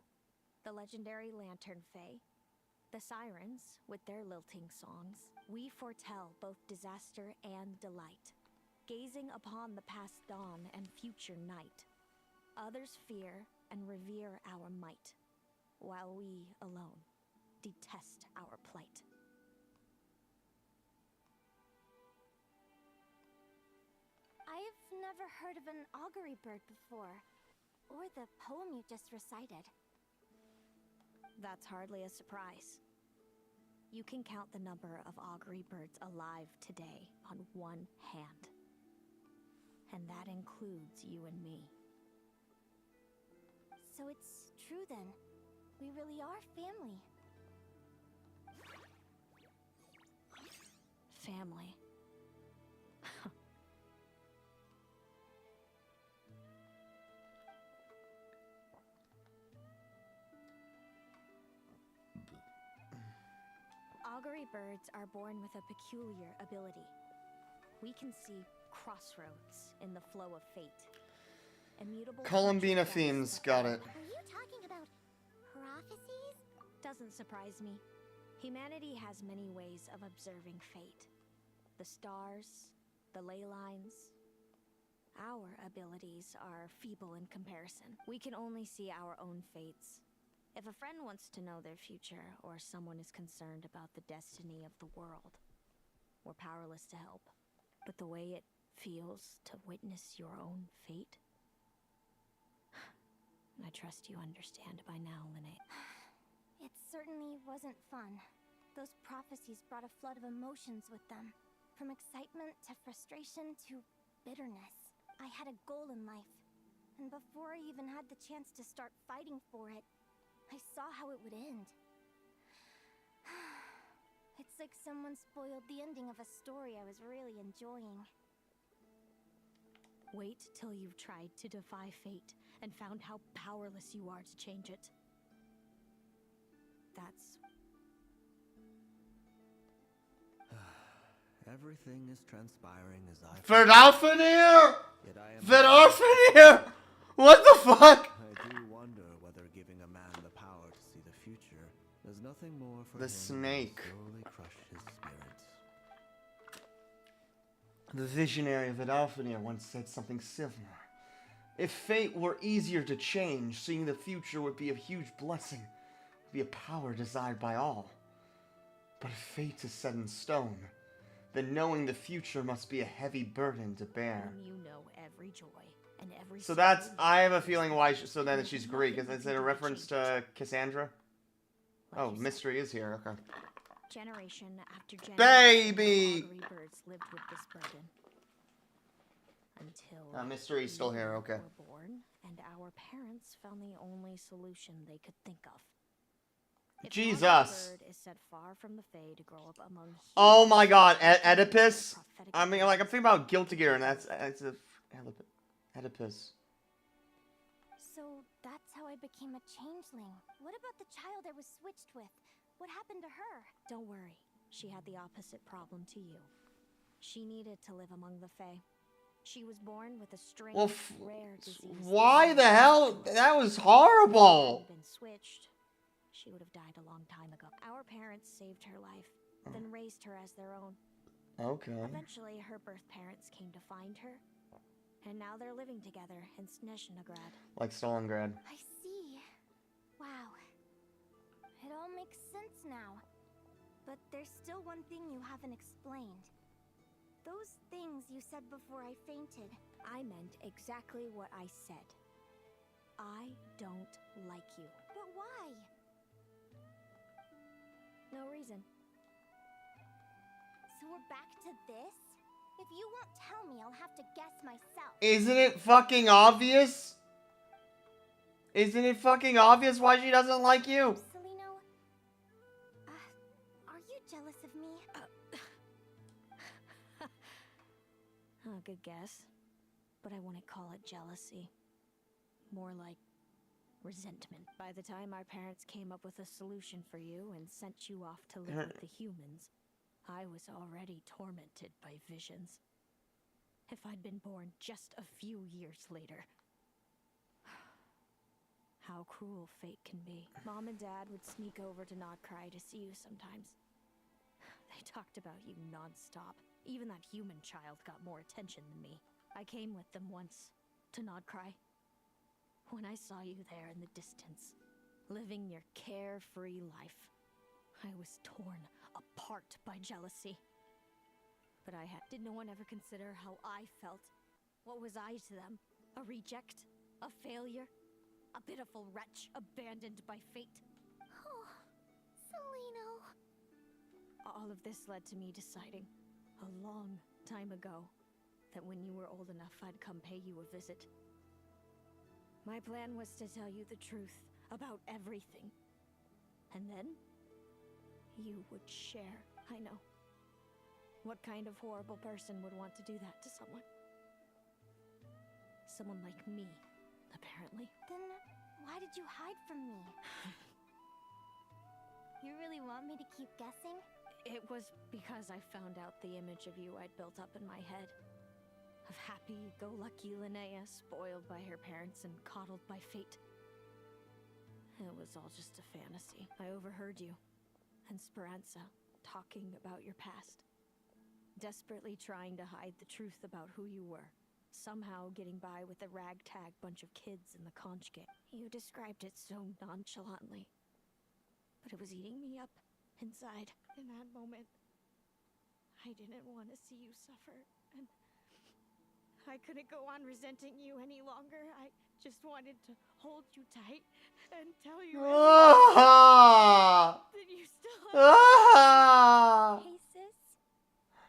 [SPEAKER 6] The legendary Lantern Fae, the Sirens with their lilting songs. We foretell both disaster and delight, gazing upon the past dawn and future night. Others fear and revere our might, while we alone detest our plight.
[SPEAKER 4] I've never heard of an augury bird before, or the poem you just recited.
[SPEAKER 6] That's hardly a surprise. You can count the number of augury birds alive today on one hand. And that includes you and me.
[SPEAKER 4] So it's true then. We really are family.
[SPEAKER 6] family. Augury birds are born with a peculiar ability. We can see crossroads in the flow of fate. Immutable
[SPEAKER 2] Columbina
[SPEAKER 6] future
[SPEAKER 2] themes,
[SPEAKER 6] events
[SPEAKER 2] got it.
[SPEAKER 4] Are you talking about prophecies?
[SPEAKER 6] Doesn't surprise me. Humanity has many ways of observing fate. The stars, the ley lines. Our abilities are feeble in comparison. We can only see our own fates. If a friend wants to know their future, or someone is concerned about the destiny of the world, we're powerless to help. But the way it feels to witness your own fate, I trust you understand by now, Linnea.
[SPEAKER 4] It certainly wasn't fun. Those prophecies brought a flood of emotions with them. From excitement to frustration to bitterness. I had a goal in life. And before I even had the chance to start fighting for it, I saw how it would end. It's like someone spoiled the ending of a story I was really enjoying.
[SPEAKER 6] Wait till you've tried to defy fate and found how powerless you are to change it. That's...
[SPEAKER 5] Everything is transpiring as I...
[SPEAKER 2] Verdalfenir!
[SPEAKER 5] Yet I am...
[SPEAKER 2] Verdalfenir! What the fuck?
[SPEAKER 5] I do wonder whether giving a man the power to see the future does nothing more for
[SPEAKER 2] The
[SPEAKER 5] him
[SPEAKER 2] snake.
[SPEAKER 5] than slowly crush his spirits.
[SPEAKER 2] The visionary of Verdalfenir once said something similar. If fate were easier to change, seeing the future would be a huge blessing. It would be a power desired by all. But if fate is set in stone, then knowing the future must be a heavy burden to bear.
[SPEAKER 6] When you know every joy and every
[SPEAKER 2] So
[SPEAKER 6] sorrow
[SPEAKER 2] that's,
[SPEAKER 6] you
[SPEAKER 2] I have a
[SPEAKER 6] face,
[SPEAKER 2] feeling why, so then she's
[SPEAKER 6] nothing
[SPEAKER 2] Greek.
[SPEAKER 6] you
[SPEAKER 2] Is
[SPEAKER 6] can
[SPEAKER 2] it
[SPEAKER 6] do
[SPEAKER 2] a
[SPEAKER 6] to
[SPEAKER 2] reference
[SPEAKER 6] change
[SPEAKER 2] to Cassandra?
[SPEAKER 6] Like
[SPEAKER 2] Oh,
[SPEAKER 6] you said,
[SPEAKER 2] Mystery is here, okay.
[SPEAKER 6] generation after generation,
[SPEAKER 2] Baby!
[SPEAKER 6] augury birds lived with this burden. Until
[SPEAKER 2] Mystery's still here, okay.
[SPEAKER 6] we were born, and our parents found the only solution they could think of. If an
[SPEAKER 2] Jesus.
[SPEAKER 6] augury bird is set far from the Fae to grow up among
[SPEAKER 2] Oh
[SPEAKER 6] humans,
[SPEAKER 2] my god,
[SPEAKER 6] it can be a
[SPEAKER 2] Oedipus?
[SPEAKER 6] prophetic
[SPEAKER 2] I mean, like, I'm thinking about Guilty Gear, and that's a Oedipus.
[SPEAKER 4] So that's how I became a changeling. What about the child I was switched with? What happened to her?
[SPEAKER 6] Don't worry, she had the opposite problem to you. She needed to live among the Fae. She was born with a strange,
[SPEAKER 2] Well,
[SPEAKER 6] rare disease.
[SPEAKER 2] why the hell? That was horrible.
[SPEAKER 6] If she hadn't been switched, she would have died a long time ago. Our parents saved her life, then raised her as their own.
[SPEAKER 2] Okay.
[SPEAKER 6] Eventually, her birth parents came to find her, and now they're living together in Snezhnograd.
[SPEAKER 2] Like Stalingrad.
[SPEAKER 4] I see. Wow. It all makes sense now. But there's still one thing you haven't explained. Those things you said before I fainted.
[SPEAKER 6] I meant exactly what I said. I don't like you.
[SPEAKER 4] But why?
[SPEAKER 6] No reason.
[SPEAKER 4] So we're back to this? If you won't tell me, I'll have to guess myself.
[SPEAKER 2] Isn't it fucking obvious? Isn't it fucking obvious why she doesn't like you?
[SPEAKER 4] Celino, are you jealous of me?
[SPEAKER 6] Oh, good guess. But I wouldn't call it jealousy. More like resentment. By the time our parents came up with a solution for you and sent you off to live with the humans, I was already tormented by visions. If I'd been born just a few years later. How cruel fate can be. Mom and Dad would sneak over to Nodcry to see you sometimes. They talked about you non-stop. Even that human child got more attention than me. I came with them once, to Nodcry. When I saw you there in the distance, living your carefree life, I was torn apart by jealousy. But did no one ever consider how I felt? What was I to them? A reject? A failure? A pitiful wretch abandoned by fate?
[SPEAKER 4] Oh, Celino.
[SPEAKER 6] All of this led to me deciding, a long time ago, that when you were old enough, I'd come pay you a visit. My plan was to tell you the truth about everything. And then, you would share. I know. What kind of horrible person would want to do that to someone? Someone like me, apparently.
[SPEAKER 4] Then why did you hide from me? You really want me to keep guessing?
[SPEAKER 6] It was because I found out the image of you I'd built up in my head. Of happy-go-lucky Linnea, spoiled by her parents and coddled by fate. It was all just a fantasy. I overheard you and Speranza talking about your past. Desperately trying to hide the truth about who you were. Somehow getting by with a ragtag bunch of kids in the conjugate. You described it so nonchalantly. But it was eating me up inside. In that moment, I didn't want to see you suffer. And I couldn't go on resenting you any longer. I just wanted to hold you tight and tell you that you still have...
[SPEAKER 4] Hey, sis.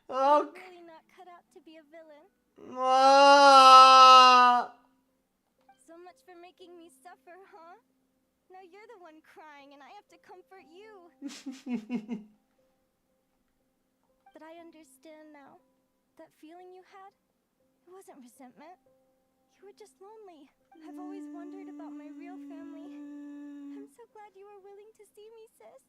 [SPEAKER 2] Oh,
[SPEAKER 4] You're really not cut out to be a villain. So much for making me suffer, huh? Now you're the one crying and I have to comfort you. But I understand now. That feeling you had, it wasn't resentment. You were just lonely. I've always wondered about my real family. I'm so glad you were willing to see me, sis.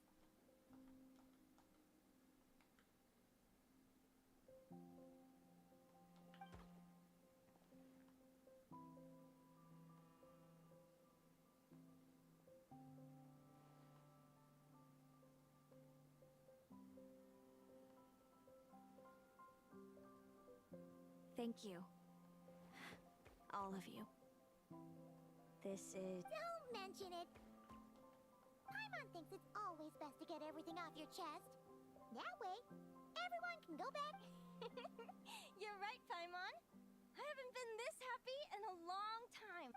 [SPEAKER 6] Thank you. All of you. This is...
[SPEAKER 4] Don't mention it. Paimon thinks it's always best to get everything off your chest. That way, everyone can go back. You're right, Paimon. I haven't been this happy in a long time.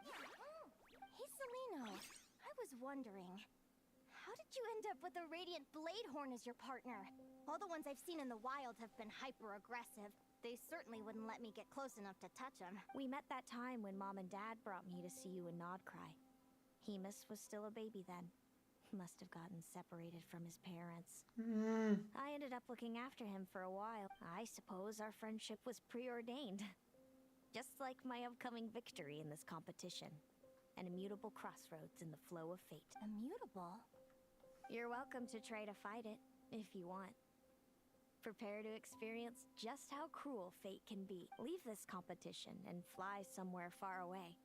[SPEAKER 4] Hey, Seleno. I was wondering, how did you end up with a Radiant Bladehorn as your partner? All the ones I've seen in the wild have been hyper-aggressive. They certainly wouldn't let me get close enough to touch them.
[SPEAKER 6] We met that time when Mom and Dad brought me to see you in Nodcry. Hemus was still a baby then. Must have gotten separated from his parents. I ended up looking after him for a while. I suppose our friendship was preordained. Just like my upcoming victory in this competition. An immutable crossroads in the flow of fate.
[SPEAKER 4] Immutable?
[SPEAKER 6] You're welcome to try to fight it, if you want. Prepare to experience just how cruel fate can be. Leave this competition and fly somewhere far away.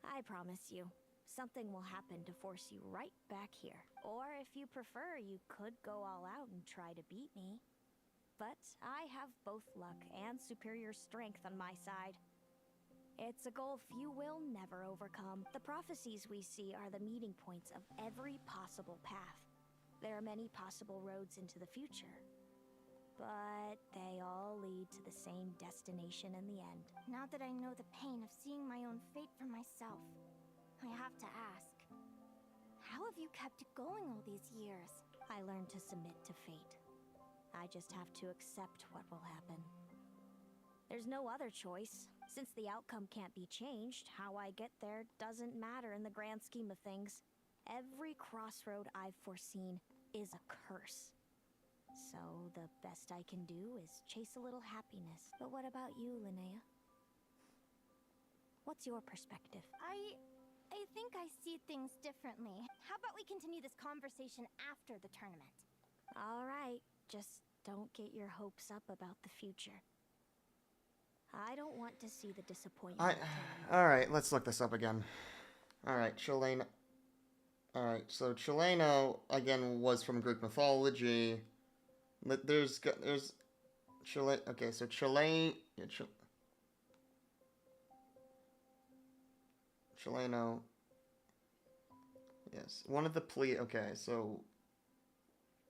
[SPEAKER 6] I promise you, something will happen to force you right back here. Or if you prefer, you could go all out and try to beat me. But I have both luck and superior strength on my side. It's a goal few will never overcome. The prophecies we see are the meeting points of every possible path. There are many possible roads into the future. But they all lead to the same destination in the end.
[SPEAKER 4] Now that I know the pain of seeing my own fate for myself, I have to ask, how have you kept it going all these years?
[SPEAKER 6] I learned to submit to fate. I just have to accept what will happen. There's no other choice. Since the outcome can't be changed, how I get there doesn't matter in the grand scheme of things. Every crossroad I've foreseen is a curse. So the best I can do is chase a little happiness. But what about you, Linnea? What's your perspective?
[SPEAKER 4] I think I see things differently. How about we continue this conversation after the tournament?
[SPEAKER 6] All right, just don't get your hopes up about the future. I don't want to see the disappointment.
[SPEAKER 2] Alright, let's look this up again. Alright, Cheleno. Alright, so Cheleno, again, was from Greek mythology. There's Chile. Okay, so Chile. Yeah, Cheleno. Yes, one of the Okay, so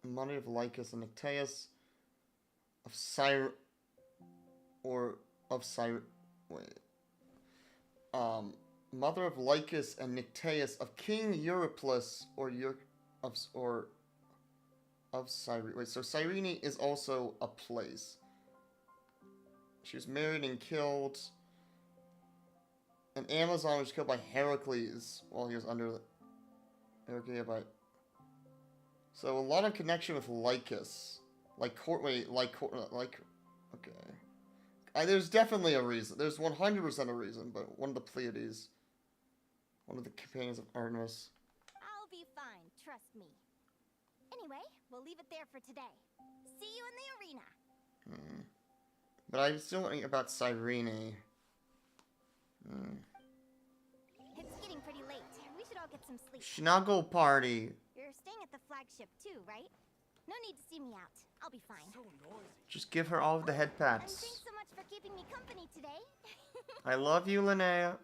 [SPEAKER 2] mother of Lycus and Nycteus of mother of Lycus and Nycteus of King Eurypylus of Cyrene. Wait, so Cyrene is also a place. She was married and killed. An Amazon was killed by Heracles while he was under Heracles. So a lot of connection with Lycus. Okay. There's definitely a reason. There's 100% a reason, but one of the Pleiades. One of the companions of Artemis.
[SPEAKER 4] I'll be fine, trust me. Anyway, we'll leave it there for today. See you in the arena.
[SPEAKER 2] But I'm still wondering about Cyrene.
[SPEAKER 4] It's getting pretty late. We should all get some sleep.
[SPEAKER 2] Snuggle party.
[SPEAKER 4] You're staying at the flagship too, right? No need to see me out. I'll be fine.
[SPEAKER 9] So noisy.
[SPEAKER 2] Just give her all of the head
[SPEAKER 4] And
[SPEAKER 2] pats.
[SPEAKER 4] thanks so much for keeping me company today.
[SPEAKER 2] I love you, Linnea.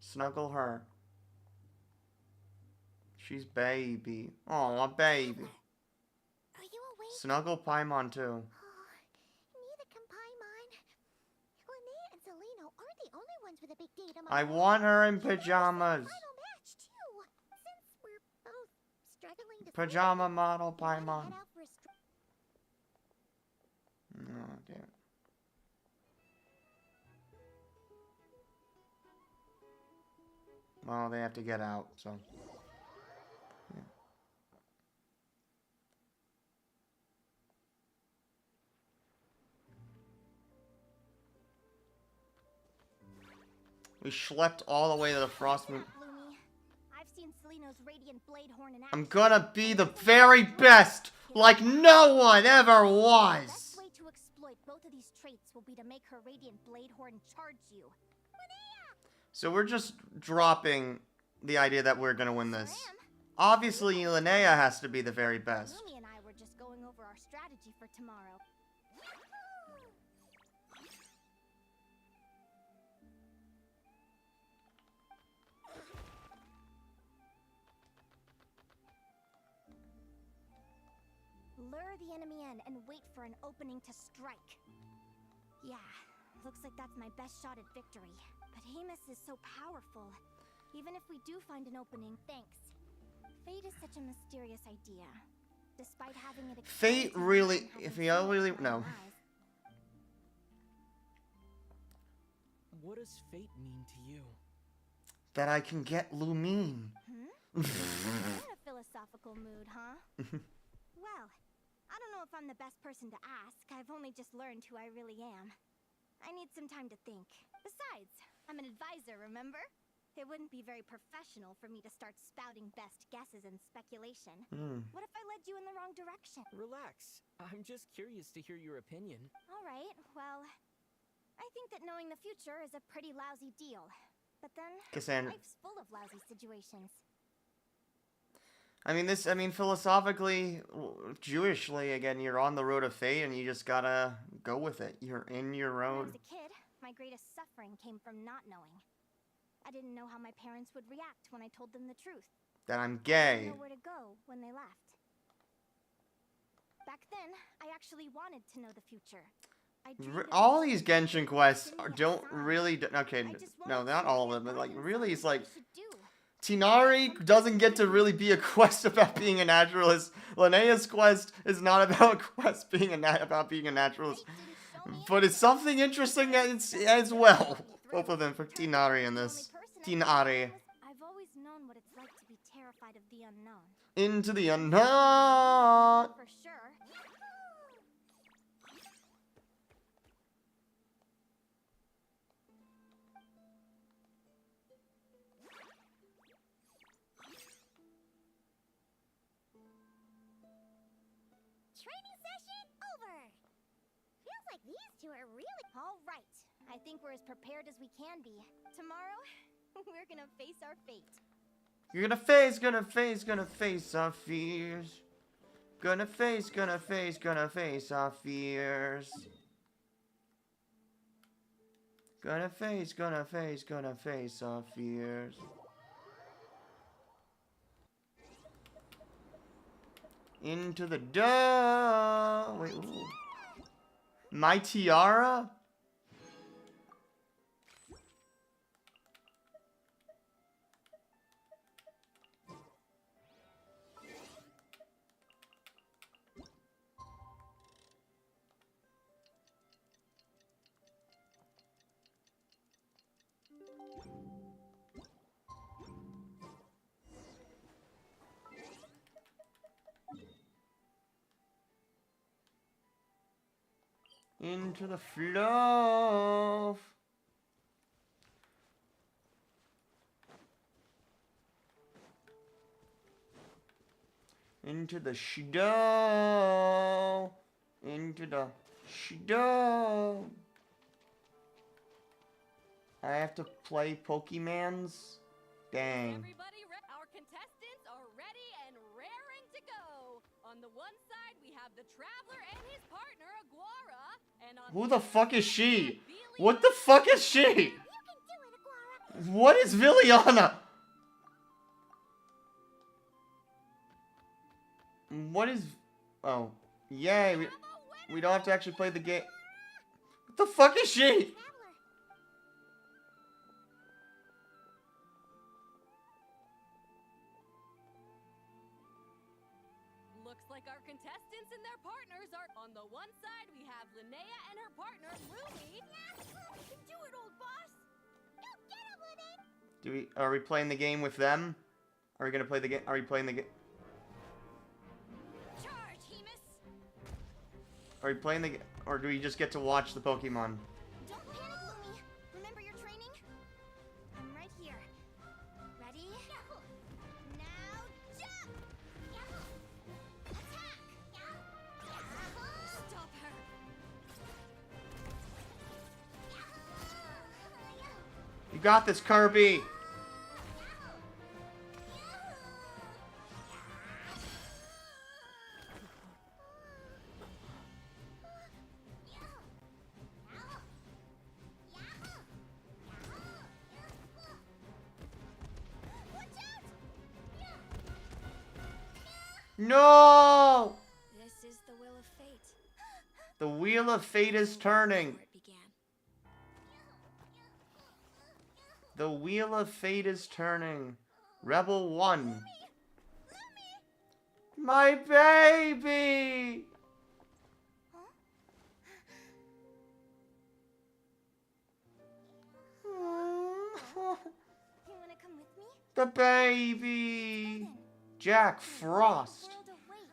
[SPEAKER 2] Snuggle her. She's baby. Aw, baby.
[SPEAKER 4] Are you awake?
[SPEAKER 2] Snuggle Paimon too.
[SPEAKER 4] Neither can Paimon. Linnea and Zelino aren't the only ones with a big date.
[SPEAKER 2] I want her in pajamas.
[SPEAKER 4] Final match too. Since we're both struggling to
[SPEAKER 2] Pajama model
[SPEAKER 4] sleep, head
[SPEAKER 2] Paimon.
[SPEAKER 4] out for a
[SPEAKER 2] Oh, damn it. Well, they have to get out, so. Yeah. We schlepped all the way to the Frost Moon.
[SPEAKER 4] Bloomy. I've seen Celino's radiant blade horn in
[SPEAKER 2] I'm
[SPEAKER 4] action.
[SPEAKER 2] gonna be the very best, like no one ever
[SPEAKER 4] The
[SPEAKER 2] was.
[SPEAKER 4] best way to exploit both of these traits will be to make her radiant blade horn charge you.
[SPEAKER 2] So we're just dropping the idea that we're gonna win this.
[SPEAKER 4] Sure am.
[SPEAKER 2] Obviously, Linnea has to be the very best.
[SPEAKER 4] Bloomy and I were just going over our strategy for tomorrow. Lure the enemy in and wait for an opening to strike. Yeah, looks like that's my best shot at victory. But Amos is so powerful. Even if we do find an opening, thanks. Fate is such a mysterious idea. Despite having it
[SPEAKER 2] Fate
[SPEAKER 4] explained to me,
[SPEAKER 2] really,
[SPEAKER 4] I
[SPEAKER 2] if
[SPEAKER 4] haven't
[SPEAKER 2] you
[SPEAKER 4] seen it
[SPEAKER 2] really,
[SPEAKER 4] with my
[SPEAKER 2] no.
[SPEAKER 4] own eyes.
[SPEAKER 5] What does fate mean to you?
[SPEAKER 2] That I can get Lumine.
[SPEAKER 4] You're in a philosophical mood, huh? Well, I don't know if I'm the best person to ask. I've only just learned who I really am. I need some time to think. Besides, I'm an advisor, remember? It wouldn't be very professional for me to start spouting best guesses and speculation. What if I led you in the wrong direction?
[SPEAKER 5] Relax. I'm just curious to hear your opinion.
[SPEAKER 4] All right, well, I think that knowing the future is a pretty lousy deal. But then,
[SPEAKER 2] Cassandra.
[SPEAKER 4] life's full of lousy situations.
[SPEAKER 2] I mean, philosophically, Jewishly, again, you're on the road of fate, and you just gotta go with it. You're in your
[SPEAKER 4] When I
[SPEAKER 2] road.
[SPEAKER 4] was a kid, my greatest suffering came from not knowing. I didn't know how my parents would react when I told them the truth.
[SPEAKER 2] That I'm
[SPEAKER 4] I
[SPEAKER 2] gay.
[SPEAKER 4] didn't know where to go when they left. Back then, I actually wanted to know the future. I dreamed of
[SPEAKER 2] All
[SPEAKER 4] the
[SPEAKER 2] these
[SPEAKER 4] future
[SPEAKER 2] Genshin quests
[SPEAKER 4] destiny at
[SPEAKER 2] don't
[SPEAKER 4] the time.
[SPEAKER 2] really. Okay,
[SPEAKER 4] I just
[SPEAKER 2] no,
[SPEAKER 4] wanted
[SPEAKER 2] not
[SPEAKER 4] to
[SPEAKER 2] all
[SPEAKER 4] get
[SPEAKER 2] of them, but like
[SPEAKER 4] my
[SPEAKER 2] really, it's
[SPEAKER 4] hands on
[SPEAKER 2] like
[SPEAKER 4] what I should do.
[SPEAKER 2] Tinari doesn't get to really be a quest about being a naturalist. Linnea's quest is not about a quest being about being a naturalist,
[SPEAKER 4] Fate didn't show me
[SPEAKER 2] but it's
[SPEAKER 4] anything.
[SPEAKER 2] something interesting as well. Both of them for Tinari in this. Tinari.
[SPEAKER 4] I've always known what it's like to be terrified of the unknown.
[SPEAKER 2] Into the unknown.
[SPEAKER 4] For sure. Training session over. Feels like these two are really all right. I think we're as prepared as we can be. Tomorrow, we're gonna face our fate.
[SPEAKER 2] You're gonna face our fears. Gonna face our fears. Gonna face our fears. Into the door. Wait, ooh. My tiara? Into the fluff. Into the shadow. Into the shadow. I have to play Pokemons? Dang.
[SPEAKER 1] Everybody, our contestants are ready and raring to go. On the one side, we have the Traveler and his partner, Aguara. And on
[SPEAKER 2] Who the fuck is she? What the fuck is she? What is Villiana? What is... Oh. Yay. We don't have to actually play the game. What the fuck is she?
[SPEAKER 1] Looks like our contestants and their partners are... On the one side, we have Linnea and her partner, Lumi.
[SPEAKER 4] Yeah, you can do it, old boss. Go get him, Linnea.
[SPEAKER 2] Are we playing the game with them? Are we gonna play the game? Are we playing the game?
[SPEAKER 6] Charge, Hemus!
[SPEAKER 2] Are we playing the... Or do we just get to watch the Pokemon?
[SPEAKER 6] Don't panic, Lumi. Remember your training? I'm right here. Ready? Now jump! Attack! Stop her!
[SPEAKER 2] You got this, Kirby! No!
[SPEAKER 6] This is the will of fate.
[SPEAKER 2] The wheel of fate is turning.
[SPEAKER 6] Where it began.
[SPEAKER 2] The wheel of fate is turning. Rebel 1. My baby!
[SPEAKER 6] You wanna come with me?
[SPEAKER 2] The baby! Jack Frost.
[SPEAKER 6] World awaits.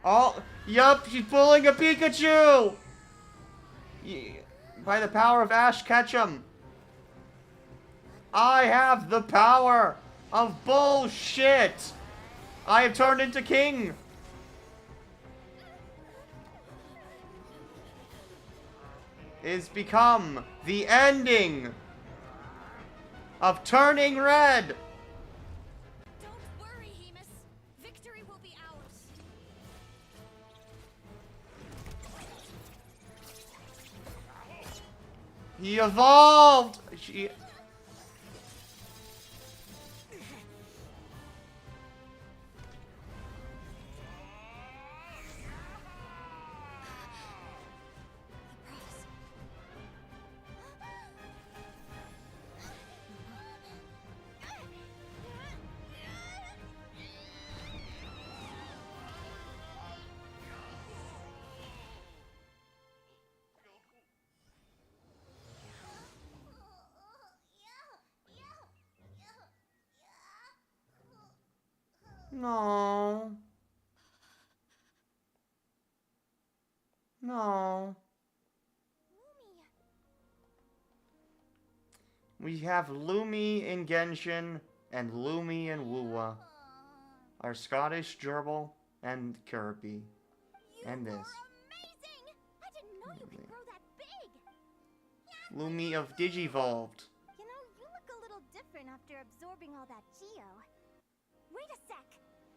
[SPEAKER 2] Oh, yup, she's pulling a Pikachu! Yeah, by the power of Ash Ketchum. I have the power of bullshit! I have turned into king! Is become the ending of Turning Red!
[SPEAKER 6] Don't worry, Hemus. Victory will be ours.
[SPEAKER 2] He evolved! She... No. No. We have Lumi in Genshin and Lumi in Wuwa. Our Scottish gerbil and Kirby. And this.
[SPEAKER 4] Amazing! I didn't know you could grow that big.
[SPEAKER 2] Lumi of Digivolved.
[SPEAKER 4] You know, you look a little different after absorbing all that Geo. Wait a sec.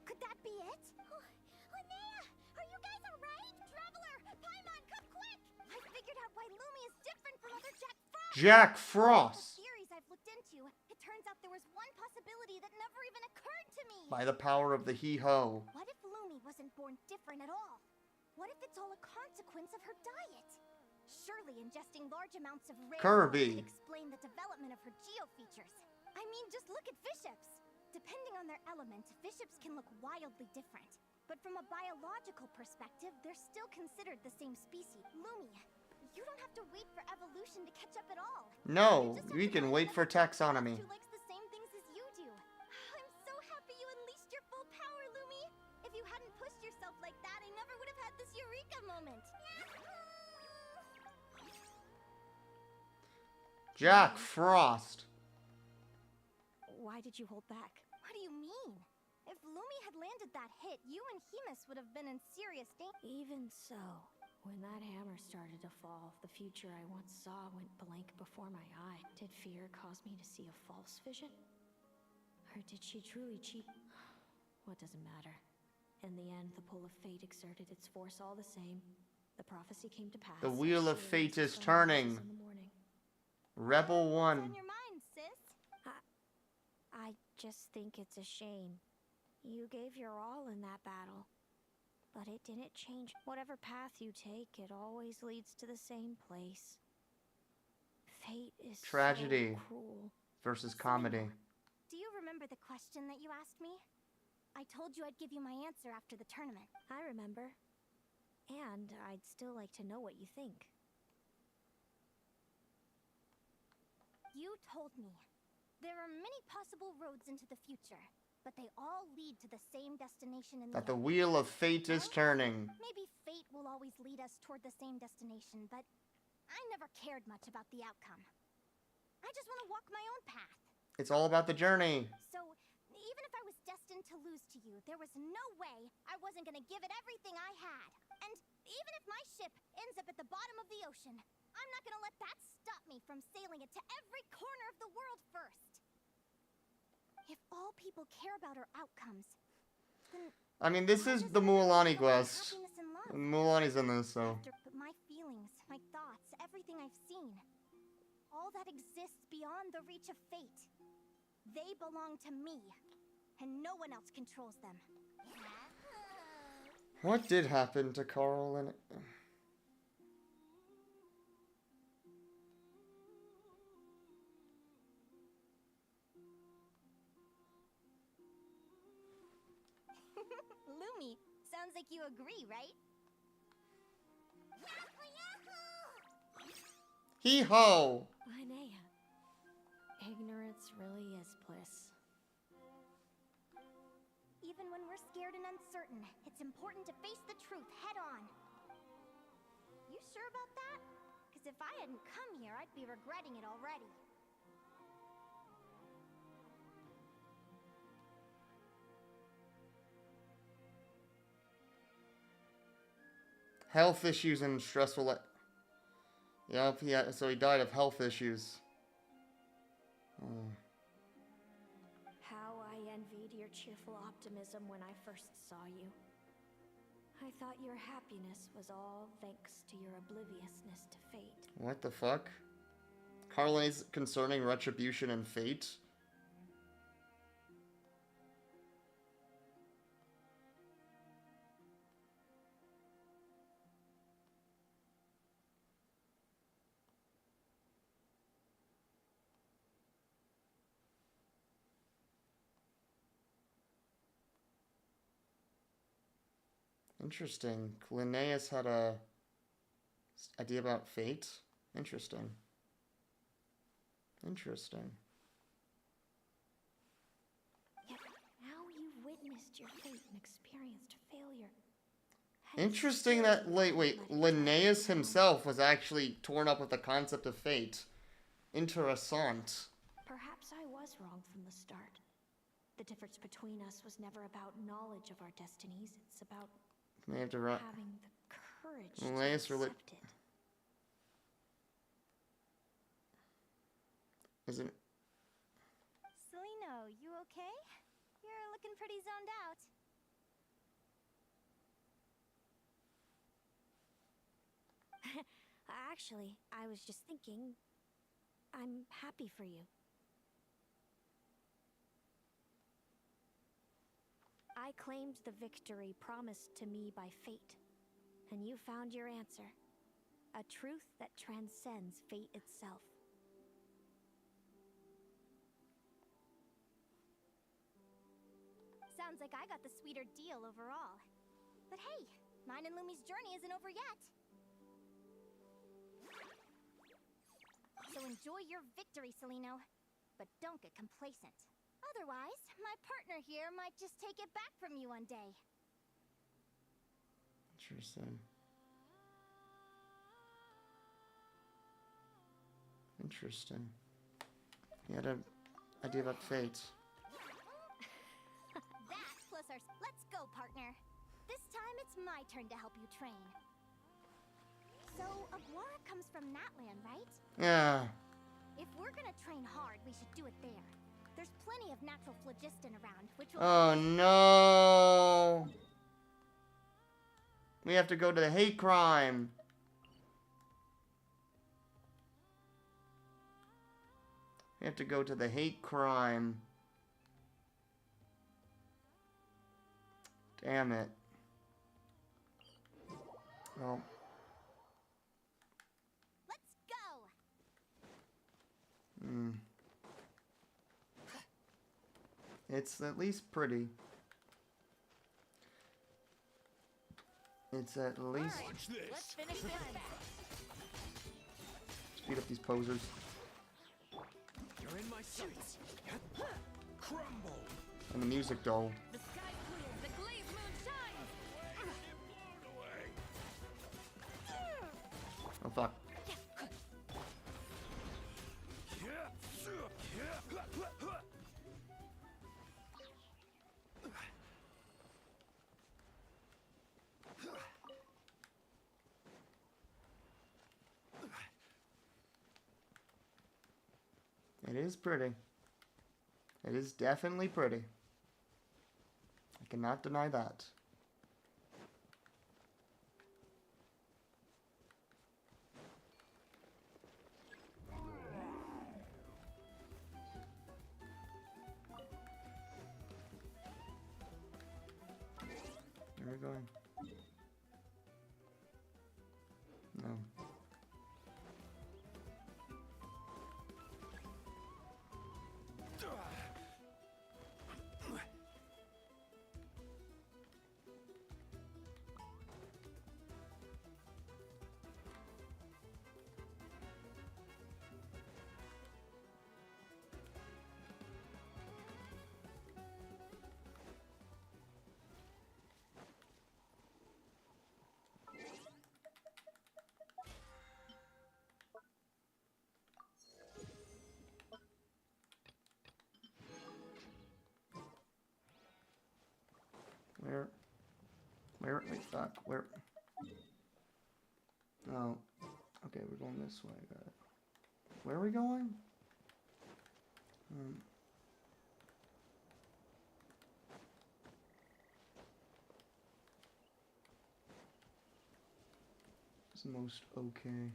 [SPEAKER 4] Could that be it? Linnea, are you guys alright? Traveler, Paimon, come quick! I figured out why Lumi is different from other Jack Frost.
[SPEAKER 2] Jack Frost!
[SPEAKER 4] The theories I've looked into, it turns out there was one possibility that never even occurred to me.
[SPEAKER 2] By the power of the He-Ho.
[SPEAKER 4] What if Lumi wasn't born different at all? What if it's all a consequence of her diet? Surely ingesting large amounts of rare
[SPEAKER 2] Kirby.
[SPEAKER 4] would explain the development of her geo features. I mean, just look at fiships. Depending on their element, fiships can look wildly different. But from a biological perspective, they're still considered the same species. Lumi, You don't have to wait for evolution to catch up at all.
[SPEAKER 2] No, we can wait for taxonomy.
[SPEAKER 4] Who likes the same things as you do. I'm so happy you unleashed your full power, Lumi. If you hadn't pushed yourself like that, I never would have had this eureka moment.
[SPEAKER 2] Jack Frost.
[SPEAKER 4] Why did you hold back? What do you mean? If Lumi had landed that hit, you and Hemus would have been in serious danger.
[SPEAKER 1] Even so, when that hammer started to fall, the future I once saw went blank before my eye. Did fear cause me to see a false vision? Or did she truly cheat? What does it matter? In the end, the pull of fate exerted its force all the same. The prophecy came to pass.
[SPEAKER 2] The wheel of fate is turning. Rebel 1.
[SPEAKER 4] What's on your mind, sis? I just think it's a shame. You gave your all in that battle. But it didn't change. Whatever path you take, it always leads to the same place. Fate is
[SPEAKER 2] Tragedy
[SPEAKER 4] so cruel.
[SPEAKER 2] versus comedy.
[SPEAKER 4] Do you remember the question that you asked me? I told you I'd give you my answer after the tournament. I remember. And I'd still like to know what you think. You told me there are many possible roads into the future, but they all lead to the same destination in
[SPEAKER 2] That the
[SPEAKER 4] end.
[SPEAKER 2] wheel of fate is turning.
[SPEAKER 4] Maybe fate will always lead us toward the same destination, but I never cared much about the outcome. I just want to walk my own path.
[SPEAKER 2] It's all about the journey.
[SPEAKER 4] So, even if I was destined to lose to you, there was no way I wasn't going to give it everything I had. And even if my ship ends up at the bottom of the ocean, I'm not going to let that stop me from sailing it to every corner of the world first. If all people care about our outcomes, then
[SPEAKER 2] I mean, this
[SPEAKER 4] why
[SPEAKER 2] is
[SPEAKER 4] doesn't
[SPEAKER 2] the
[SPEAKER 4] everyone
[SPEAKER 2] Mulan
[SPEAKER 4] care about
[SPEAKER 2] quest.
[SPEAKER 4] happiness and love?
[SPEAKER 2] Mulani's in this, so.
[SPEAKER 4] But my feelings, my thoughts, everything I've seen, all that exists beyond the reach of fate, they belong to me, and no one else controls them.
[SPEAKER 2] What did happen to Carl and...
[SPEAKER 4] Lumi, sounds like you agree, right?
[SPEAKER 2] Hee-ho!
[SPEAKER 1] Linnea, ignorance really is bliss.
[SPEAKER 4] Even when we're scared and uncertain, it's important to face the truth head on. You sure about that? Because if I hadn't come here, I'd be regretting it already.
[SPEAKER 2] Health issues and stressful... Yep, so he died of health issues. Oh.
[SPEAKER 1] How I envied your cheerful optimism when I first saw you. I thought your happiness was all thanks to your obliviousness to fate.
[SPEAKER 2] What the fuck? Carly's concerning retribution and fate? Interesting. Linnaeus had a idea about fate. Interesting. Interesting.
[SPEAKER 4] Yet now you've witnessed your fate and experienced failure.
[SPEAKER 2] Interesting that, wait, Linnaeus himself was actually torn up with the concept of fate. Interessant.
[SPEAKER 1] Perhaps I was wrong from the start. The difference between us was never about knowledge of our destinies. It's about
[SPEAKER 2] May have to run.
[SPEAKER 1] having the courage
[SPEAKER 2] Linnaeus
[SPEAKER 1] to accept it.
[SPEAKER 2] Isn't...
[SPEAKER 4] Seleno, you okay? You're looking pretty zoned out. Actually, I was just thinking, I'm happy for you. I claimed the victory promised to me by fate, and you found your answer. A truth that transcends fate itself. Sounds like I got the sweeter deal overall. But hey, mine and Lumi's journey isn't over yet. So enjoy your victory, Celino. But don't get complacent. Otherwise, my partner here might just take it back from you one day.
[SPEAKER 2] Interesting. Interesting. He had an idea about fate.
[SPEAKER 4] That plus our... Let's go, partner. This time it's my turn to help you train. So, Aguara comes from that land, right?
[SPEAKER 2] Yeah.
[SPEAKER 4] If we're gonna train hard, we should do it there. There's plenty of natural phlogiston around, which will...
[SPEAKER 2] Oh no! We have to go to the hate crime. We have to go to the hate crime. Damn it. Well.
[SPEAKER 4] Let's go!
[SPEAKER 2] It's at least pretty. It's at least...
[SPEAKER 11] Watch this.
[SPEAKER 4] Let's finish this.
[SPEAKER 2] Speed up these posers.
[SPEAKER 11] You're in my sights. Crumble.
[SPEAKER 2] And the music, though.
[SPEAKER 1] The sky's clear. The glazed moon shines.
[SPEAKER 2] Oh, fuck. It is pretty. It is definitely pretty. I cannot deny that. Where are we going? No. Wait, fuck, where? Oh, okay, we're going this way, got it. Where are we going? It's most okay.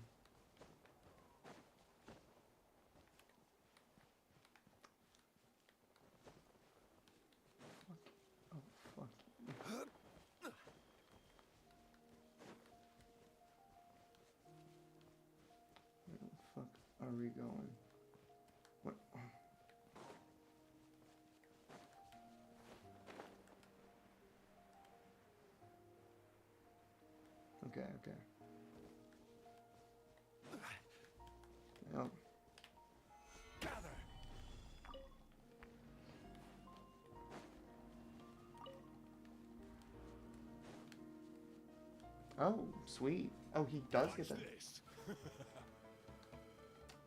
[SPEAKER 2] Are we going? What? Okay. Yep.
[SPEAKER 11] Gather.
[SPEAKER 2] Oh, sweet. Oh, he does get
[SPEAKER 11] Watch
[SPEAKER 2] that.
[SPEAKER 11] this.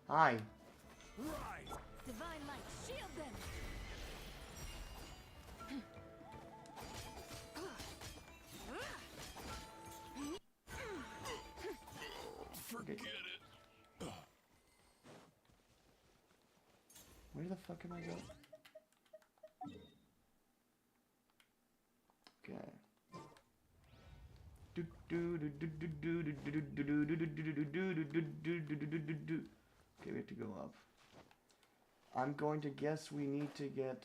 [SPEAKER 2] Hi.
[SPEAKER 11] Rise.
[SPEAKER 1] Divine light, shield them.
[SPEAKER 11] Forget it.
[SPEAKER 2] Where the fuck am I going? Okay. Okay, we have to go up. I'm going to guess we need to get...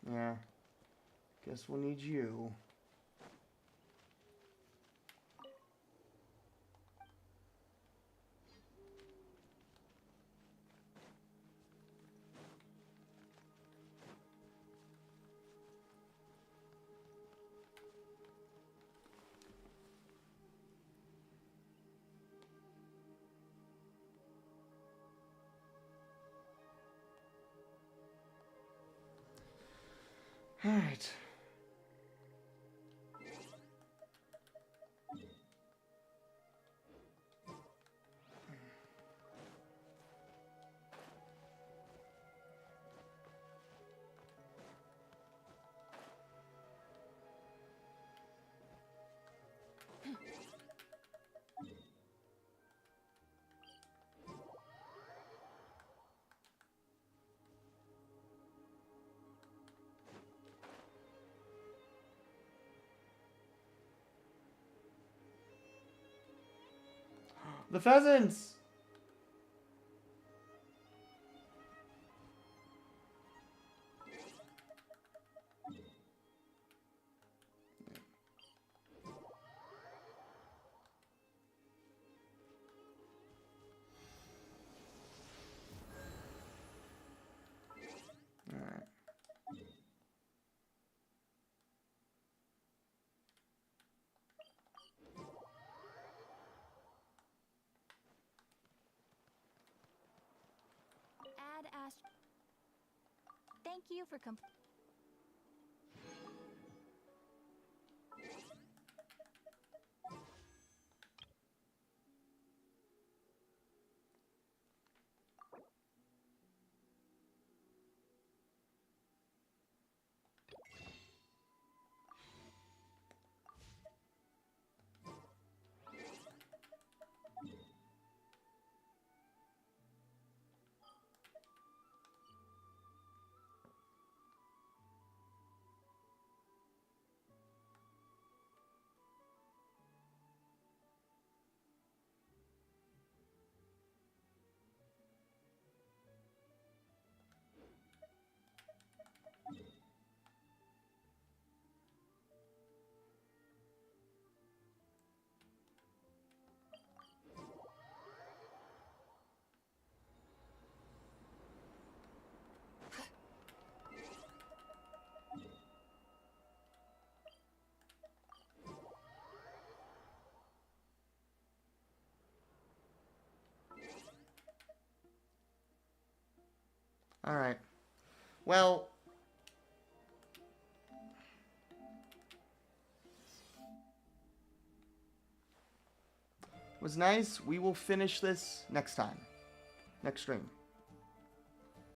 [SPEAKER 2] Yeah. Guess we'll need you. All right. The pheasants! Alright.
[SPEAKER 6] Add Thank you for
[SPEAKER 2] Alright. Well... was nice. We will finish this next time. Next stream.